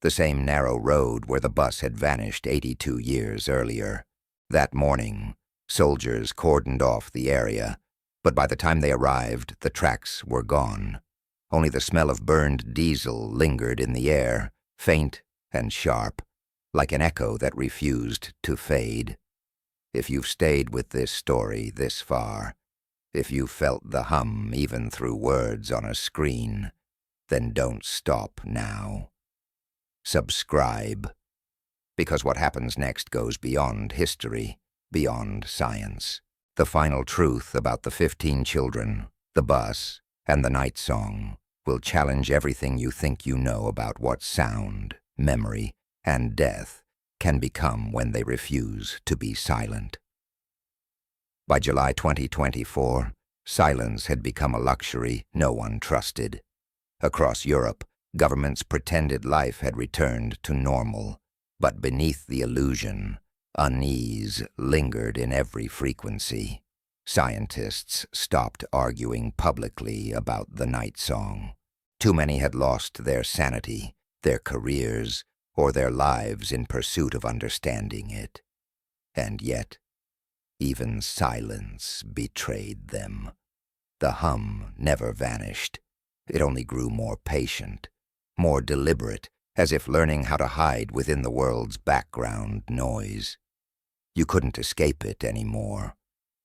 the same narrow road where the bus had vanished 82 years earlier. That morning, soldiers cordoned off the area, but by the time they arrived, the tracks were gone. Only the smell of burned diesel lingered in the air, faint and sharp, like an echo that refused to fade. If you've stayed with this story this far, if you've felt the hum even through words on a screen, then don't stop now. Subscribe, because what happens next goes beyond history, beyond science. The final truth about the 15 children, the bus, and the night song will challenge everything you think you know about what sound, memory, and death can become when they refuse to be silent. By July 2024, silence had become a luxury no one trusted. Across Europe, governments pretended life had returned to normal, but beneath the illusion, unease lingered in every frequency. Scientists stopped arguing publicly about the night song. Too many had lost their sanity, their careers, or their lives in pursuit of understanding it. And yet, even silence betrayed them. The hum never vanished. It only grew more patient, more deliberate, as if learning how to hide within the world's background noise. You couldn't escape it anymore.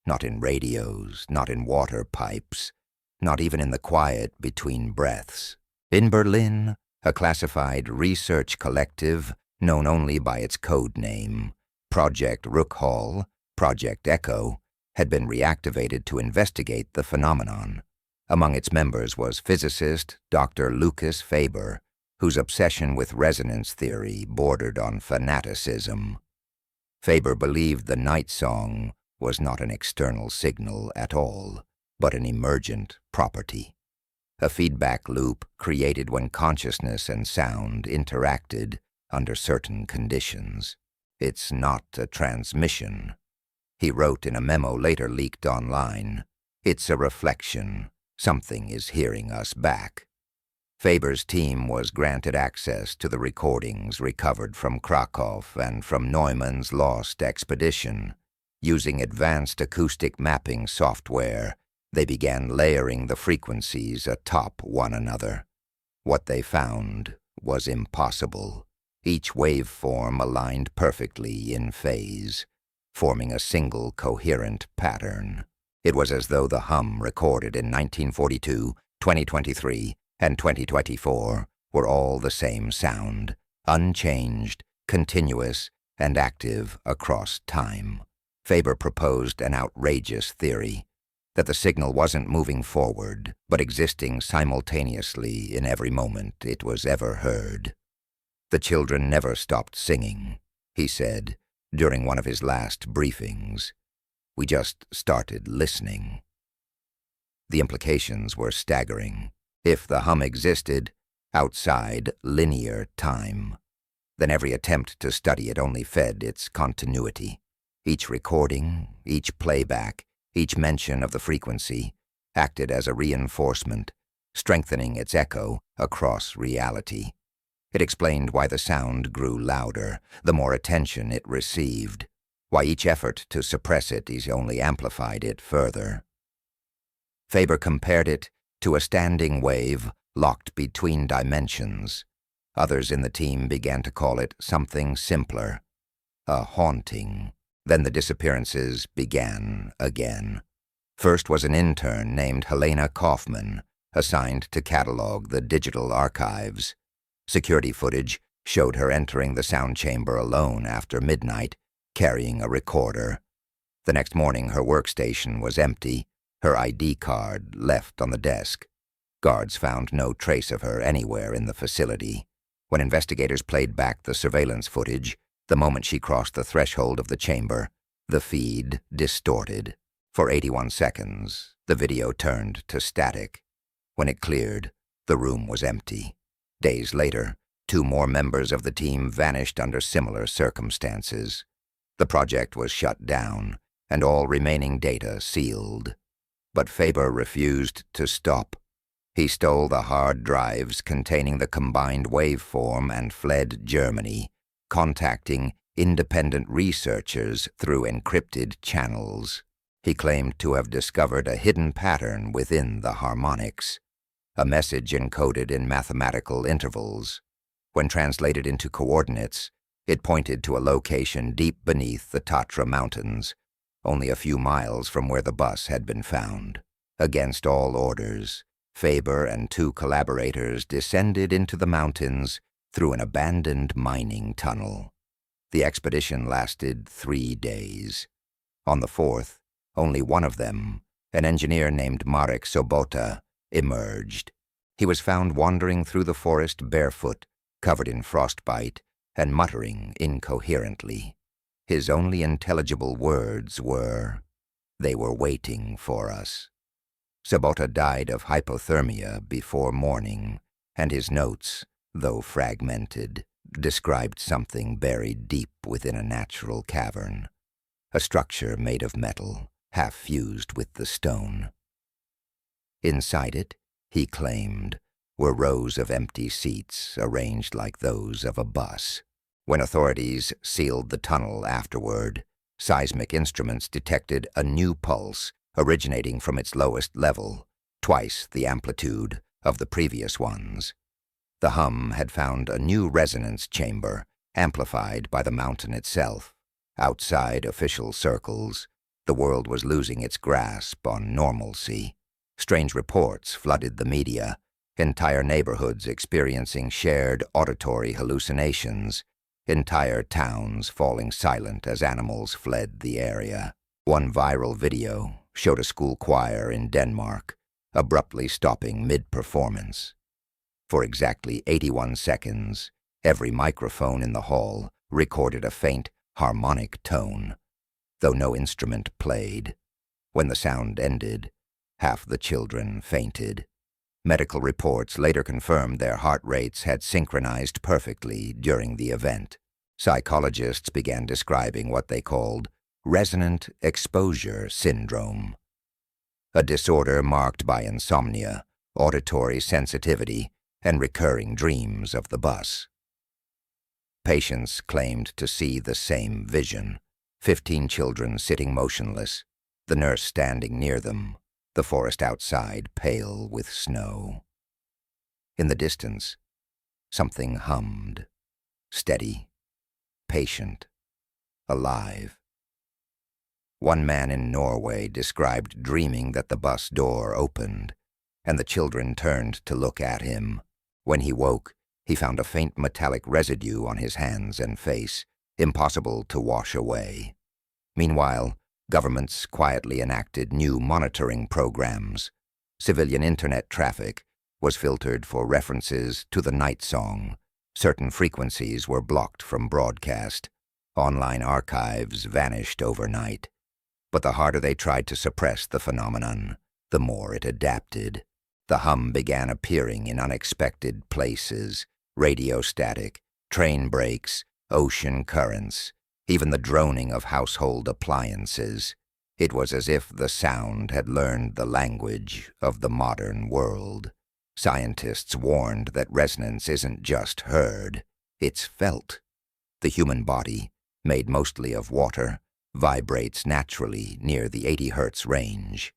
Not in radios, not in water pipes, not even in the quiet between breaths. In Berlin, a classified research collective, known only by its code name, Project Rückhall, Project Echo, had been reactivated to investigate the phenomenon. Among its members was physicist Dr. Lucas Faber, whose obsession with resonance theory bordered on fanaticism. Faber believed the night song was not an external signal at all, but an emergent property, a feedback loop created when consciousness and sound interacted under certain conditions. "It's not a transmission," he wrote in a memo later leaked online. "It's a reflection. Something is hearing us back." Faber's team was granted access to the recordings recovered from Krakow and from Neumann's lost expedition. Using advanced acoustic mapping software, they began layering the frequencies atop one another. What they found was impossible. Each waveform aligned perfectly in phase, forming a single coherent pattern. It was as though the hum recorded in 1942, 2023, and 2024 were all the same sound, unchanged, continuous, and active across time. Faber proposed an outrageous theory, that the signal wasn't moving forward, but existing simultaneously in every moment it was ever heard. "The children never stopped singing," he said during one of his last briefings. "We just started listening." The implications were staggering. If the hum existed outside linear time, then every attempt to study it only fed its continuity. Each recording, each playback, each mention of the frequency acted as a reinforcement, strengthening its echo across reality. It explained why the sound grew louder the more attention it received, why each effort to suppress it only amplified it further. Faber compared it to a standing wave locked between dimensions. Others in the team began to call it something simpler, a haunting. Then the disappearances began again. First was an intern named Helena Kaufman, assigned to catalog the digital archives. Security footage showed her entering the sound chamber alone after midnight, carrying a recorder. The next morning her workstation was empty, her ID card left on the desk. Guards found no trace of her anywhere in the facility. When investigators played back the surveillance footage, the moment she crossed the threshold of the chamber, the feed distorted. For 81 seconds, the video turned to static. When it cleared, the room was empty. Days later, 2 more members of the team vanished under similar circumstances. The project was shut down, and all remaining data sealed. But Faber refused to stop. He stole the hard drives containing the combined waveform and fled Germany, contacting independent researchers through encrypted channels. He claimed to have discovered a hidden pattern within the harmonics, a message encoded in mathematical intervals. When translated into coordinates, it pointed to a location deep beneath the Tatra Mountains, only a few miles from where the bus had been found. Against all orders, Faber and 2 collaborators descended into the mountains through an abandoned mining tunnel. The expedition lasted 3 days. On the 4th, only one of them, an engineer named Marek Sobota, emerged. He was found wandering through the forest barefoot, covered in frostbite, and muttering incoherently. His only intelligible words were, "They were waiting for us." Sobota died of hypothermia before morning, and his notes, though fragmented, described something buried deep within a natural cavern, a structure made of metal, half fused with the stone. Inside it, he claimed, were rows of empty seats arranged like those of a bus. When authorities sealed the tunnel afterward, seismic instruments detected a new pulse originating from its lowest level, twice the amplitude of the previous ones. The hum had found a new resonance chamber, amplified by the mountain itself. Outside official circles, the world was losing its grasp on normalcy. Strange reports flooded the media, entire neighborhoods experiencing shared auditory hallucinations, entire towns falling silent as animals fled the area. One viral video showed a school choir in Denmark abruptly stopping mid-performance. For exactly 81 seconds, every microphone in the hall recorded a faint, harmonic tone, though no instrument played. When the sound ended, half the children fainted. Medical reports later confirmed their heart rates had synchronized perfectly during the event. Psychologists began describing what they called resonant exposure syndrome, a disorder marked by insomnia, auditory sensitivity, and recurring dreams of the bus. Patients claimed to see the same vision: 15 children sitting motionless, the nurse standing near them, the forest outside pale with snow. In the distance, something hummed, steady, patient, alive. One man in Norway described dreaming that the bus door opened, and the children turned to look at him. When he woke, he found a faint metallic residue on his hands and face, impossible to wash away. Meanwhile, governments quietly enacted new monitoring programs. Civilian internet traffic was filtered for references to the night song. Certain frequencies were blocked from broadcast. Online archives vanished overnight. But the harder they tried to suppress the phenomenon, the more it adapted. The hum began appearing in unexpected places: radio static, train brakes, ocean currents, even the droning of household appliances. It was as if the sound had learned the language of the modern world. Scientists warned that resonance isn't just heard, it's felt. The human body, made mostly of water, vibrates naturally near the 80 Hz range.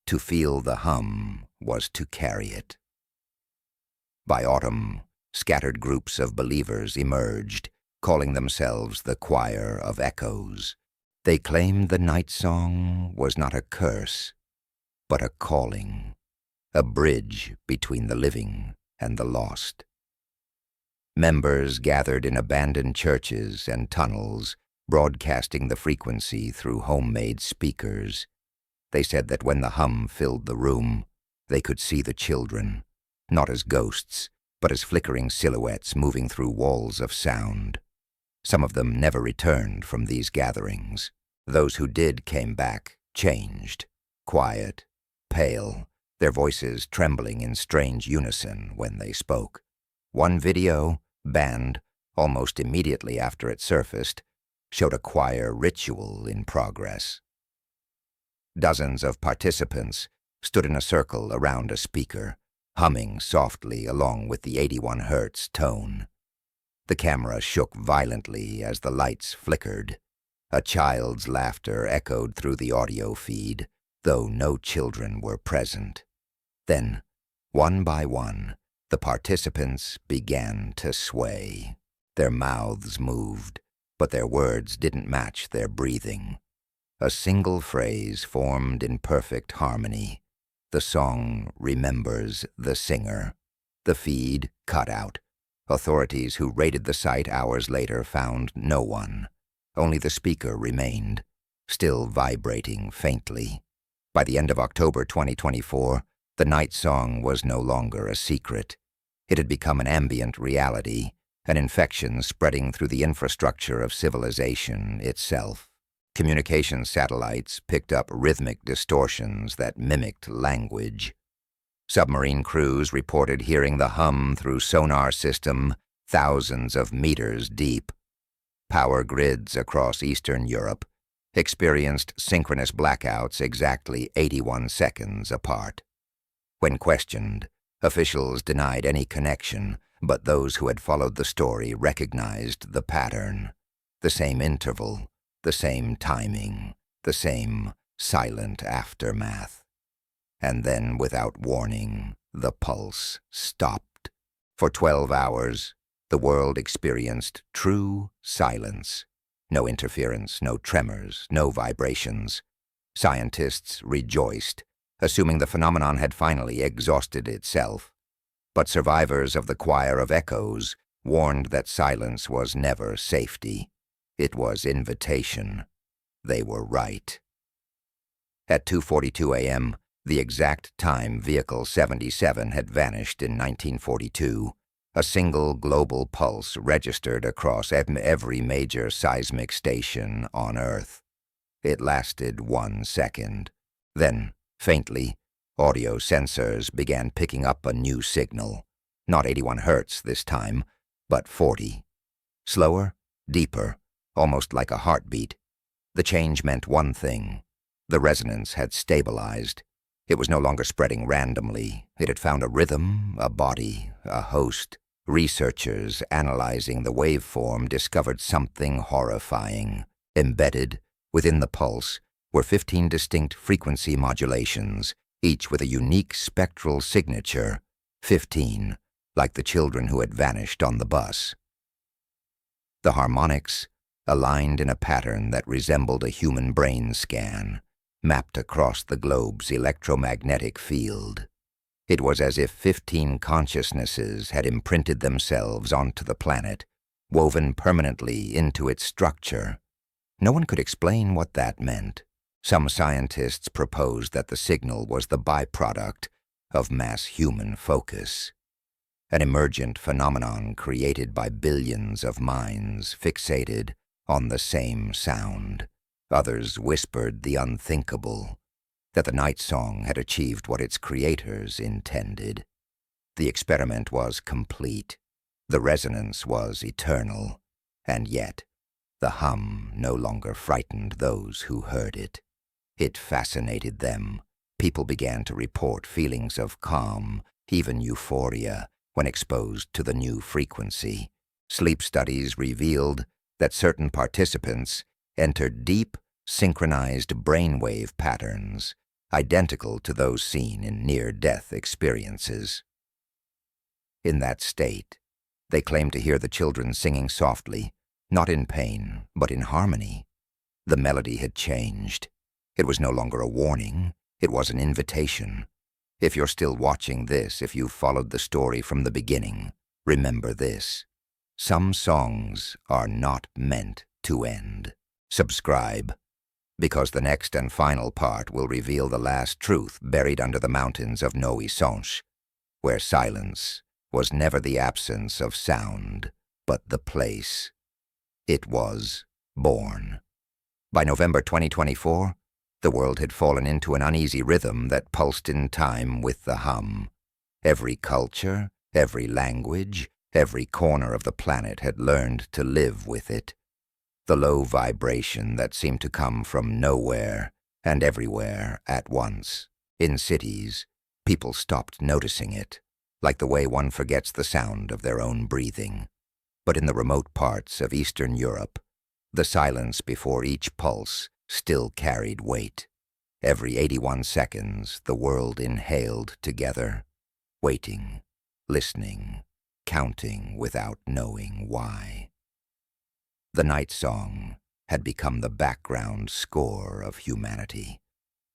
To feel the hum was to carry it. By autumn, scattered groups of believers emerged, calling themselves the Choir of Echoes. They claimed the night song was not a curse, but a calling, a bridge between the living and the lost. Members gathered in abandoned churches and tunnels, broadcasting the frequency through homemade speakers. They said that when the hum filled the room, they could see the children, not as ghosts, but as flickering silhouettes moving through walls of sound. Some of them never returned from these gatherings. Those who did came back, changed, quiet, pale, their voices trembling in strange unison when they spoke. One video, banned almost immediately after it surfaced, showed a choir ritual in progress. Dozens of participants stood in a circle around a speaker, humming softly along with the 81 Hz tone. The camera shook violently as the lights flickered. A child's laughter echoed through the audio feed, though no children were present. Then, one by one, the participants began to sway. Their mouths moved, but their words didn't match their breathing. A single phrase formed in perfect harmony. The song remembers the singer. The feed cut out. Authorities who raided the site hours later found no one. Only the speaker remained, still vibrating faintly. By the end of October 2024, the night song was no longer a secret. It had become an ambient reality, an infection spreading through the infrastructure of civilization itself. Communication satellites picked up rhythmic distortions that mimicked language. Submarine crews reported hearing the hum through sonar system thousands of meters deep. Power grids across Eastern Europe experienced synchronous blackouts exactly 81 seconds apart. When questioned, officials denied any connection, but those who had followed the story recognized the pattern. The same interval, the same timing, the same silent aftermath. And then, without warning, the pulse stopped. For 12 hours, the world experienced true silence. No interference, no tremors, no vibrations. Scientists rejoiced, assuming the phenomenon had finally exhausted itself. But survivors of the Choir of Echoes warned that silence was never safety. It was invitation. They were right. At 2:42 a.m., the exact time Vehicle 77 had vanished in 1942, a single global pulse registered across every major seismic station on Earth. It lasted 1 second. Then, faintly, audio sensors began picking up a new signal. Not 81 hertz this time, but 40. Slower, deeper, almost like a heartbeat. The change meant one thing. The resonance had stabilized. It was no longer spreading randomly. It had found a rhythm, a body, a host. Researchers analyzing the waveform discovered something horrifying. Embedded within the pulse were 15 distinct frequency modulations, each with a unique spectral signature. 15, like the children who had vanished on the bus. The harmonics, aligned in a pattern that resembled a human brain scan, mapped across the globe's electromagnetic field. It was as if 15 consciousnesses had imprinted themselves onto the planet, woven permanently into its structure. No one could explain what that meant. Some scientists proposed that the signal was the byproduct of mass human focus, an emergent phenomenon created by billions of minds fixated on the same sound. Others whispered the unthinkable, that the night song had achieved what its creators intended. The experiment was complete. The resonance was eternal, and yet the hum no longer frightened those who heard it. It fascinated them. People began to report feelings of calm, even euphoria, when exposed to the new frequency. Sleep studies revealed that certain participants entered deep, synchronized brainwave patterns, identical to those seen in near-death experiences. In that state, they claimed to hear the children singing softly, not in pain, but in harmony. The melody had changed. It was no longer a warning, it was an invitation. If you're still watching this, if you've followed the story from the beginning, remember this. Some songs are not meant to end. Subscribe, because the next and final part will reveal the last truth buried under the mountains of WWII, where silence was never the absence of sound, but the place it was born. By November 2024, the world had fallen into an uneasy rhythm that pulsed in time with the hum. Every culture, every language, every corner of the planet had learned to live with it. The low vibration that seemed to come from nowhere and everywhere at once. In cities, people stopped noticing it, like the way one forgets the sound of their own breathing. But in the remote parts of Eastern Europe, the silence before each pulse still carried weight. Every 81 seconds, the world inhaled together, waiting, listening, counting without knowing why. The night song had become the background score of humanity.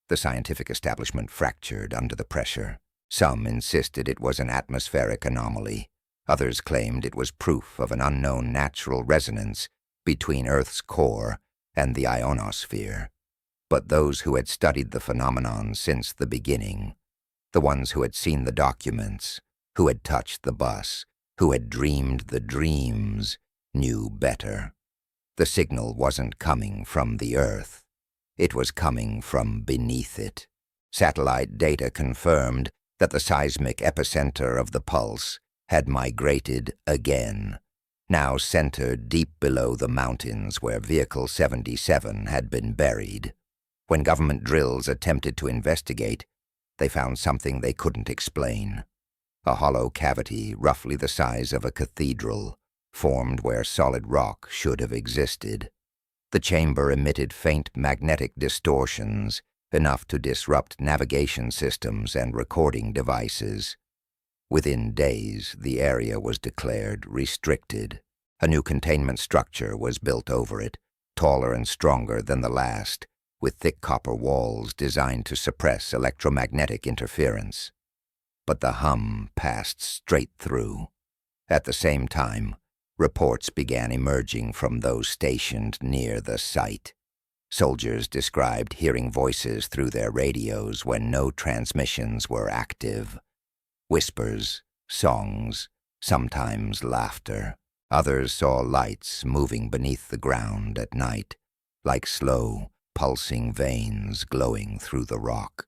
The scientific establishment fractured under the pressure. Some insisted it was an atmospheric anomaly. Others claimed it was proof of an unknown natural resonance between Earth's core and the ionosphere. But those who had studied the phenomenon since the beginning, the ones who had seen the documents, who had touched the bus, who had dreamed the dreams, knew better. The signal wasn't coming from the Earth. It was coming from beneath it. Satellite data confirmed that the seismic epicenter of the pulse had migrated again, now centered deep below the mountains where Vehicle 77 had been buried. When government drills attempted to investigate, they found something they couldn't explain. A hollow cavity roughly the size of a cathedral, formed where solid rock should have existed. The chamber emitted faint magnetic distortions, enough to disrupt navigation systems and recording devices. Within days, the area was declared restricted. A new containment structure was built over it, taller and stronger than the last, with thick copper walls designed to suppress electromagnetic interference. But the hum passed straight through. At the same time, reports began emerging from those stationed near the site. Soldiers described hearing voices through their radios when no transmissions were active. Whispers, songs, sometimes laughter. Others saw lights moving beneath the ground at night, like slow, pulsing veins glowing through the rock.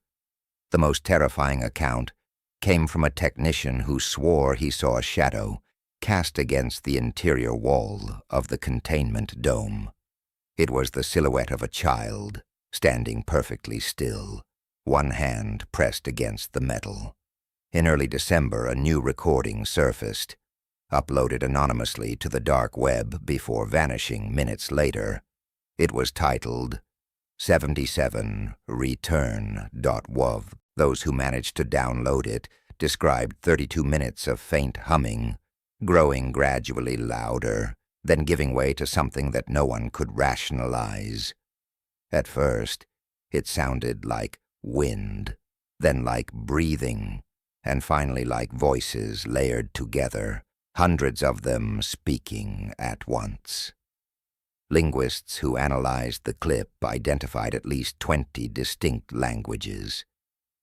The most terrifying account came from a technician who swore he saw a shadow cast against the interior wall of the containment dome. It was the silhouette of a child, standing perfectly still, one hand pressed against the metal. In early December, a new recording surfaced, uploaded anonymously to the dark web before vanishing minutes later. It was titled 77 Return.WWII. Those who managed to download it described 32 minutes of faint humming, growing gradually louder, then giving way to something that no one could rationalize. At first, it sounded like wind, then like breathing, and finally like voices layered together, hundreds of them speaking at once. Linguists who analyzed the clip identified at least 20 distinct languages,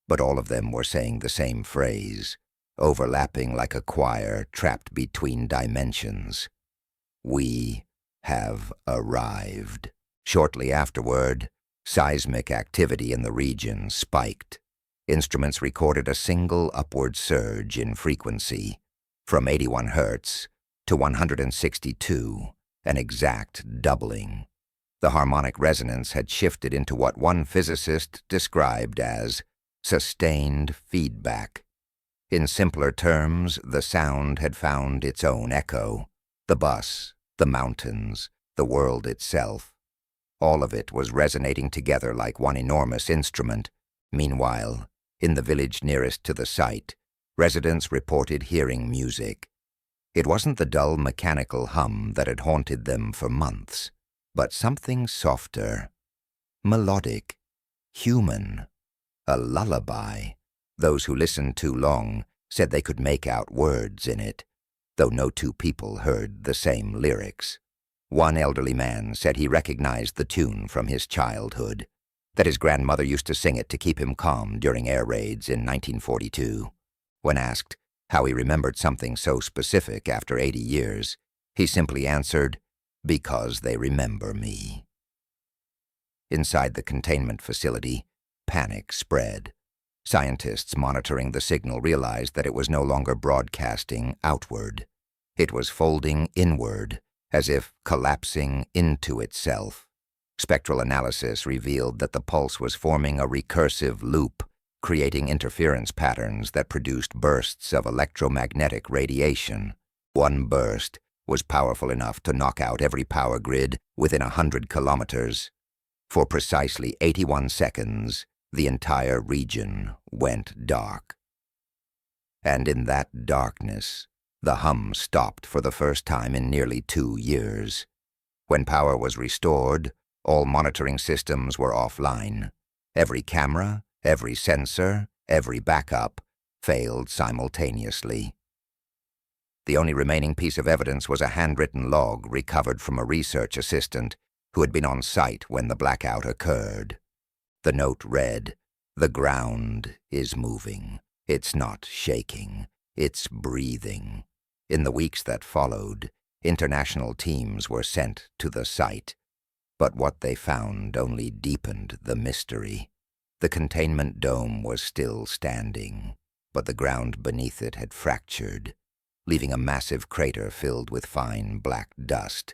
but all of them were saying the same phrase, overlapping like a choir trapped between dimensions. We have arrived. Shortly afterward, seismic activity in the region spiked. Instruments recorded a single upward surge in frequency, from 81 Hz to 162, an exact doubling. The harmonic resonance had shifted into what one physicist described as sustained feedback. In simpler terms, the sound had found its own echo. The bus, the mountains, the world itself. All of it was resonating together like one enormous instrument. Meanwhile, in the village nearest to the site, residents reported hearing music. It wasn't the dull mechanical hum that had haunted them for months, but something softer, melodic, human, a lullaby. Those who listened too long said they could make out words in it, though no two people heard the same lyrics. One elderly man said he recognized the tune from his childhood, that his grandmother used to sing it to keep him calm during air raids in 1942. When asked how he remembered something so specific after 80 years, he simply answered, "Because they remember me." Inside the containment facility, panic spread. Scientists monitoring the signal realized that it was no longer broadcasting outward. It was folding inward, as if collapsing into itself. Spectral analysis revealed that the pulse was forming a recursive loop, creating interference patterns that produced bursts of electromagnetic radiation. One burst was powerful enough to knock out every power grid within 100 kilometers. For precisely 81 seconds, the entire region went dark. And in that darkness, the hum stopped for the first time in nearly 2 years. When power was restored, all monitoring systems were offline. Every camera, every sensor, every backup failed simultaneously. The only remaining piece of evidence was a handwritten log recovered from a research assistant who had been on site when the blackout occurred. The note read, "The ground is moving. It's not shaking. It's breathing." In the weeks that followed, international teams were sent to the site. But what they found only deepened the mystery. The containment dome was still standing, but the ground beneath it had fractured, leaving a massive crater filled with fine black dust.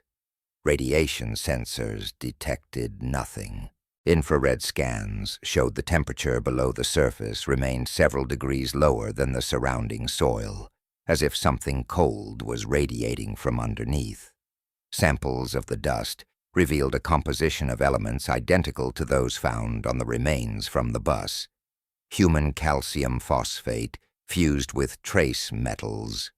Radiation sensors detected nothing. Infrared scans showed the temperature below the surface remained several degrees lower than the surrounding soil, as if something cold was radiating from underneath. Samples of the dust revealed a composition of elements identical to those found on the remains from the bus. Human calcium phosphate fused with trace metals.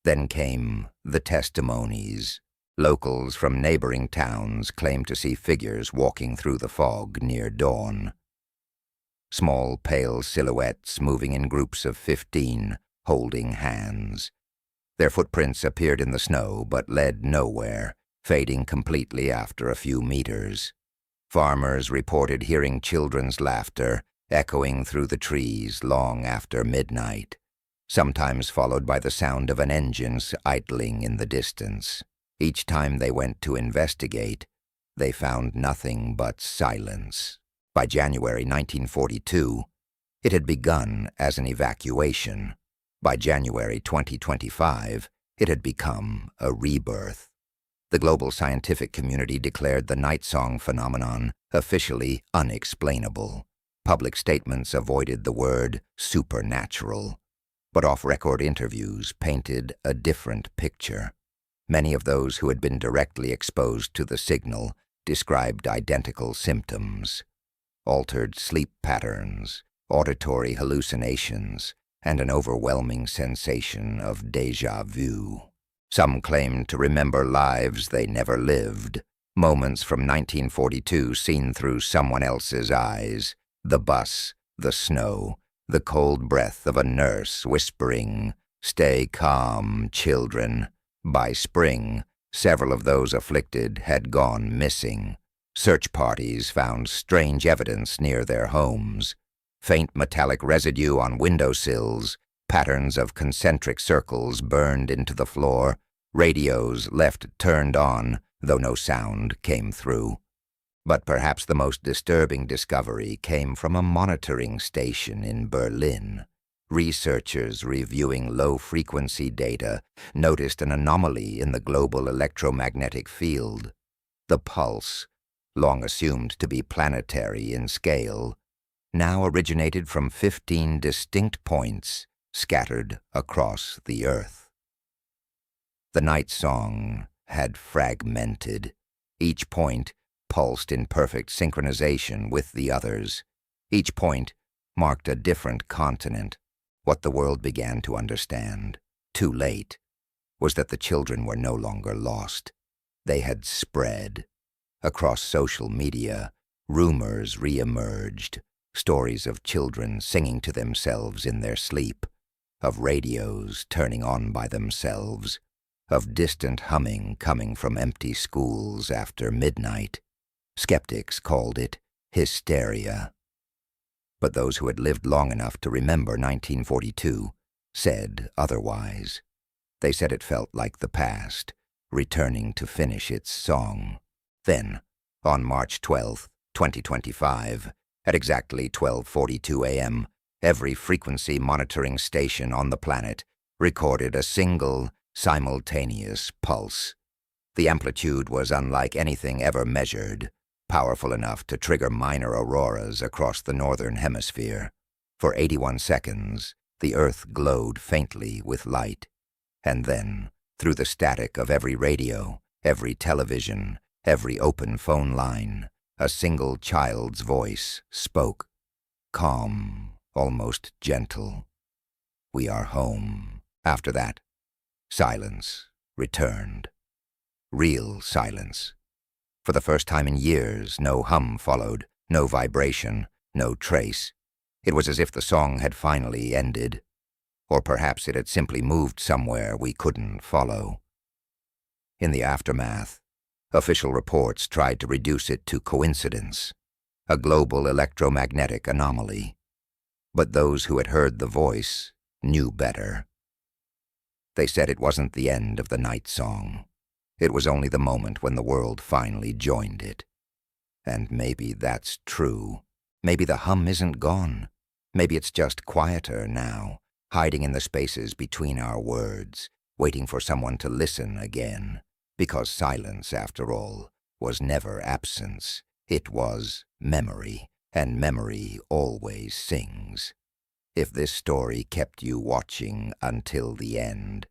Then came the testimonies. Locals from neighboring towns claimed to see figures walking through the fog near dawn. Small, pale silhouettes moving in groups of 15, holding hands. Their footprints appeared in the snow but led nowhere, fading completely after a few meters. Farmers reported hearing children's laughter echoing through the trees long after midnight, sometimes followed by the sound of an engine idling in the distance. Each time they went to investigate, they found nothing but silence. By January 1942, it had begun as an evacuation. By January 2025, it had become a rebirth. The global scientific community declared the night song phenomenon officially unexplainable. Public statements avoided the word supernatural, but off-record interviews painted a different picture. Many of those who had been directly exposed to the signal described identical symptoms: altered sleep patterns, auditory hallucinations, and an overwhelming sensation of déjà vu. Some claimed to remember lives they never lived, moments from 1942 seen through someone else's eyes: the bus, the snow, the cold breath of a nurse whispering, "Stay calm, children." By spring, several of those afflicted had gone missing. Search parties found strange evidence near their homes: faint metallic residue on windowsills, patterns of concentric circles burned into the floor, radios left turned on, though no sound came through. But perhaps the most disturbing discovery came from a monitoring station in Berlin. Researchers reviewing low-frequency data noticed an anomaly in the global electromagnetic field. The pulse, long assumed to be planetary in scale, now originated from 15 distinct points scattered across the Earth. The night song had fragmented. Each point pulsed in perfect synchronization with the others. Each point marked a different continent. What the world began to understand, too late, was that the children were no longer lost. They had spread. Across social media, rumors re-emerged, stories of children singing to themselves in their sleep, of radios turning on by themselves, of distant humming coming from empty schools after midnight. Skeptics called it hysteria. But those who had lived long enough to remember 1942 said otherwise. They said it felt like the past, returning to finish its song. Then, on March 12, 2025, at exactly 12:42 a.m., every frequency monitoring station on the planet recorded a single, simultaneous pulse. The amplitude was unlike anything ever measured, powerful enough to trigger minor auroras across the northern hemisphere. For 81 seconds, the Earth glowed faintly with light. And then, through the static of every radio, every television, every open phone line, a single child's voice spoke, calm, almost gentle. "We are home." After that, silence returned. Real silence. For the first time in years, no hum followed, no vibration, no trace. It was as if the song had finally ended. Or perhaps it had simply moved somewhere we couldn't follow. In the aftermath, official reports tried to reduce it to coincidence, a global electromagnetic anomaly. But those who had heard the voice knew better. They said it wasn't the end of the night song. It was only the moment when the world finally joined it. And maybe that's true. Maybe the hum isn't gone. Maybe it's just quieter now, hiding in the spaces between our words, waiting for someone to listen again. Because silence, after all, was never absence. It was memory, and memory always sings. If this story kept you watching until the end,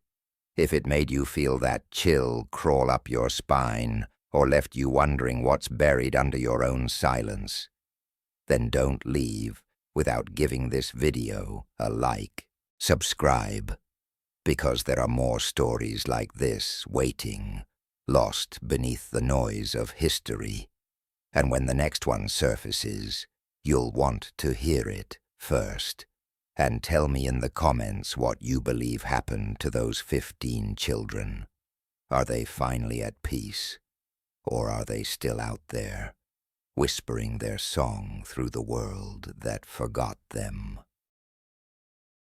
if it made you feel that chill crawl up your spine, or left you wondering what's buried under your own silence, then don't leave without giving this video a like. Subscribe, because there are more stories like this waiting, lost beneath the noise of history. And when the next one surfaces, you'll want to hear it first. And tell me in the comments what you believe happened to those 15 children. Are they finally at peace? Or are they still out there, whispering their song through the world that forgot them.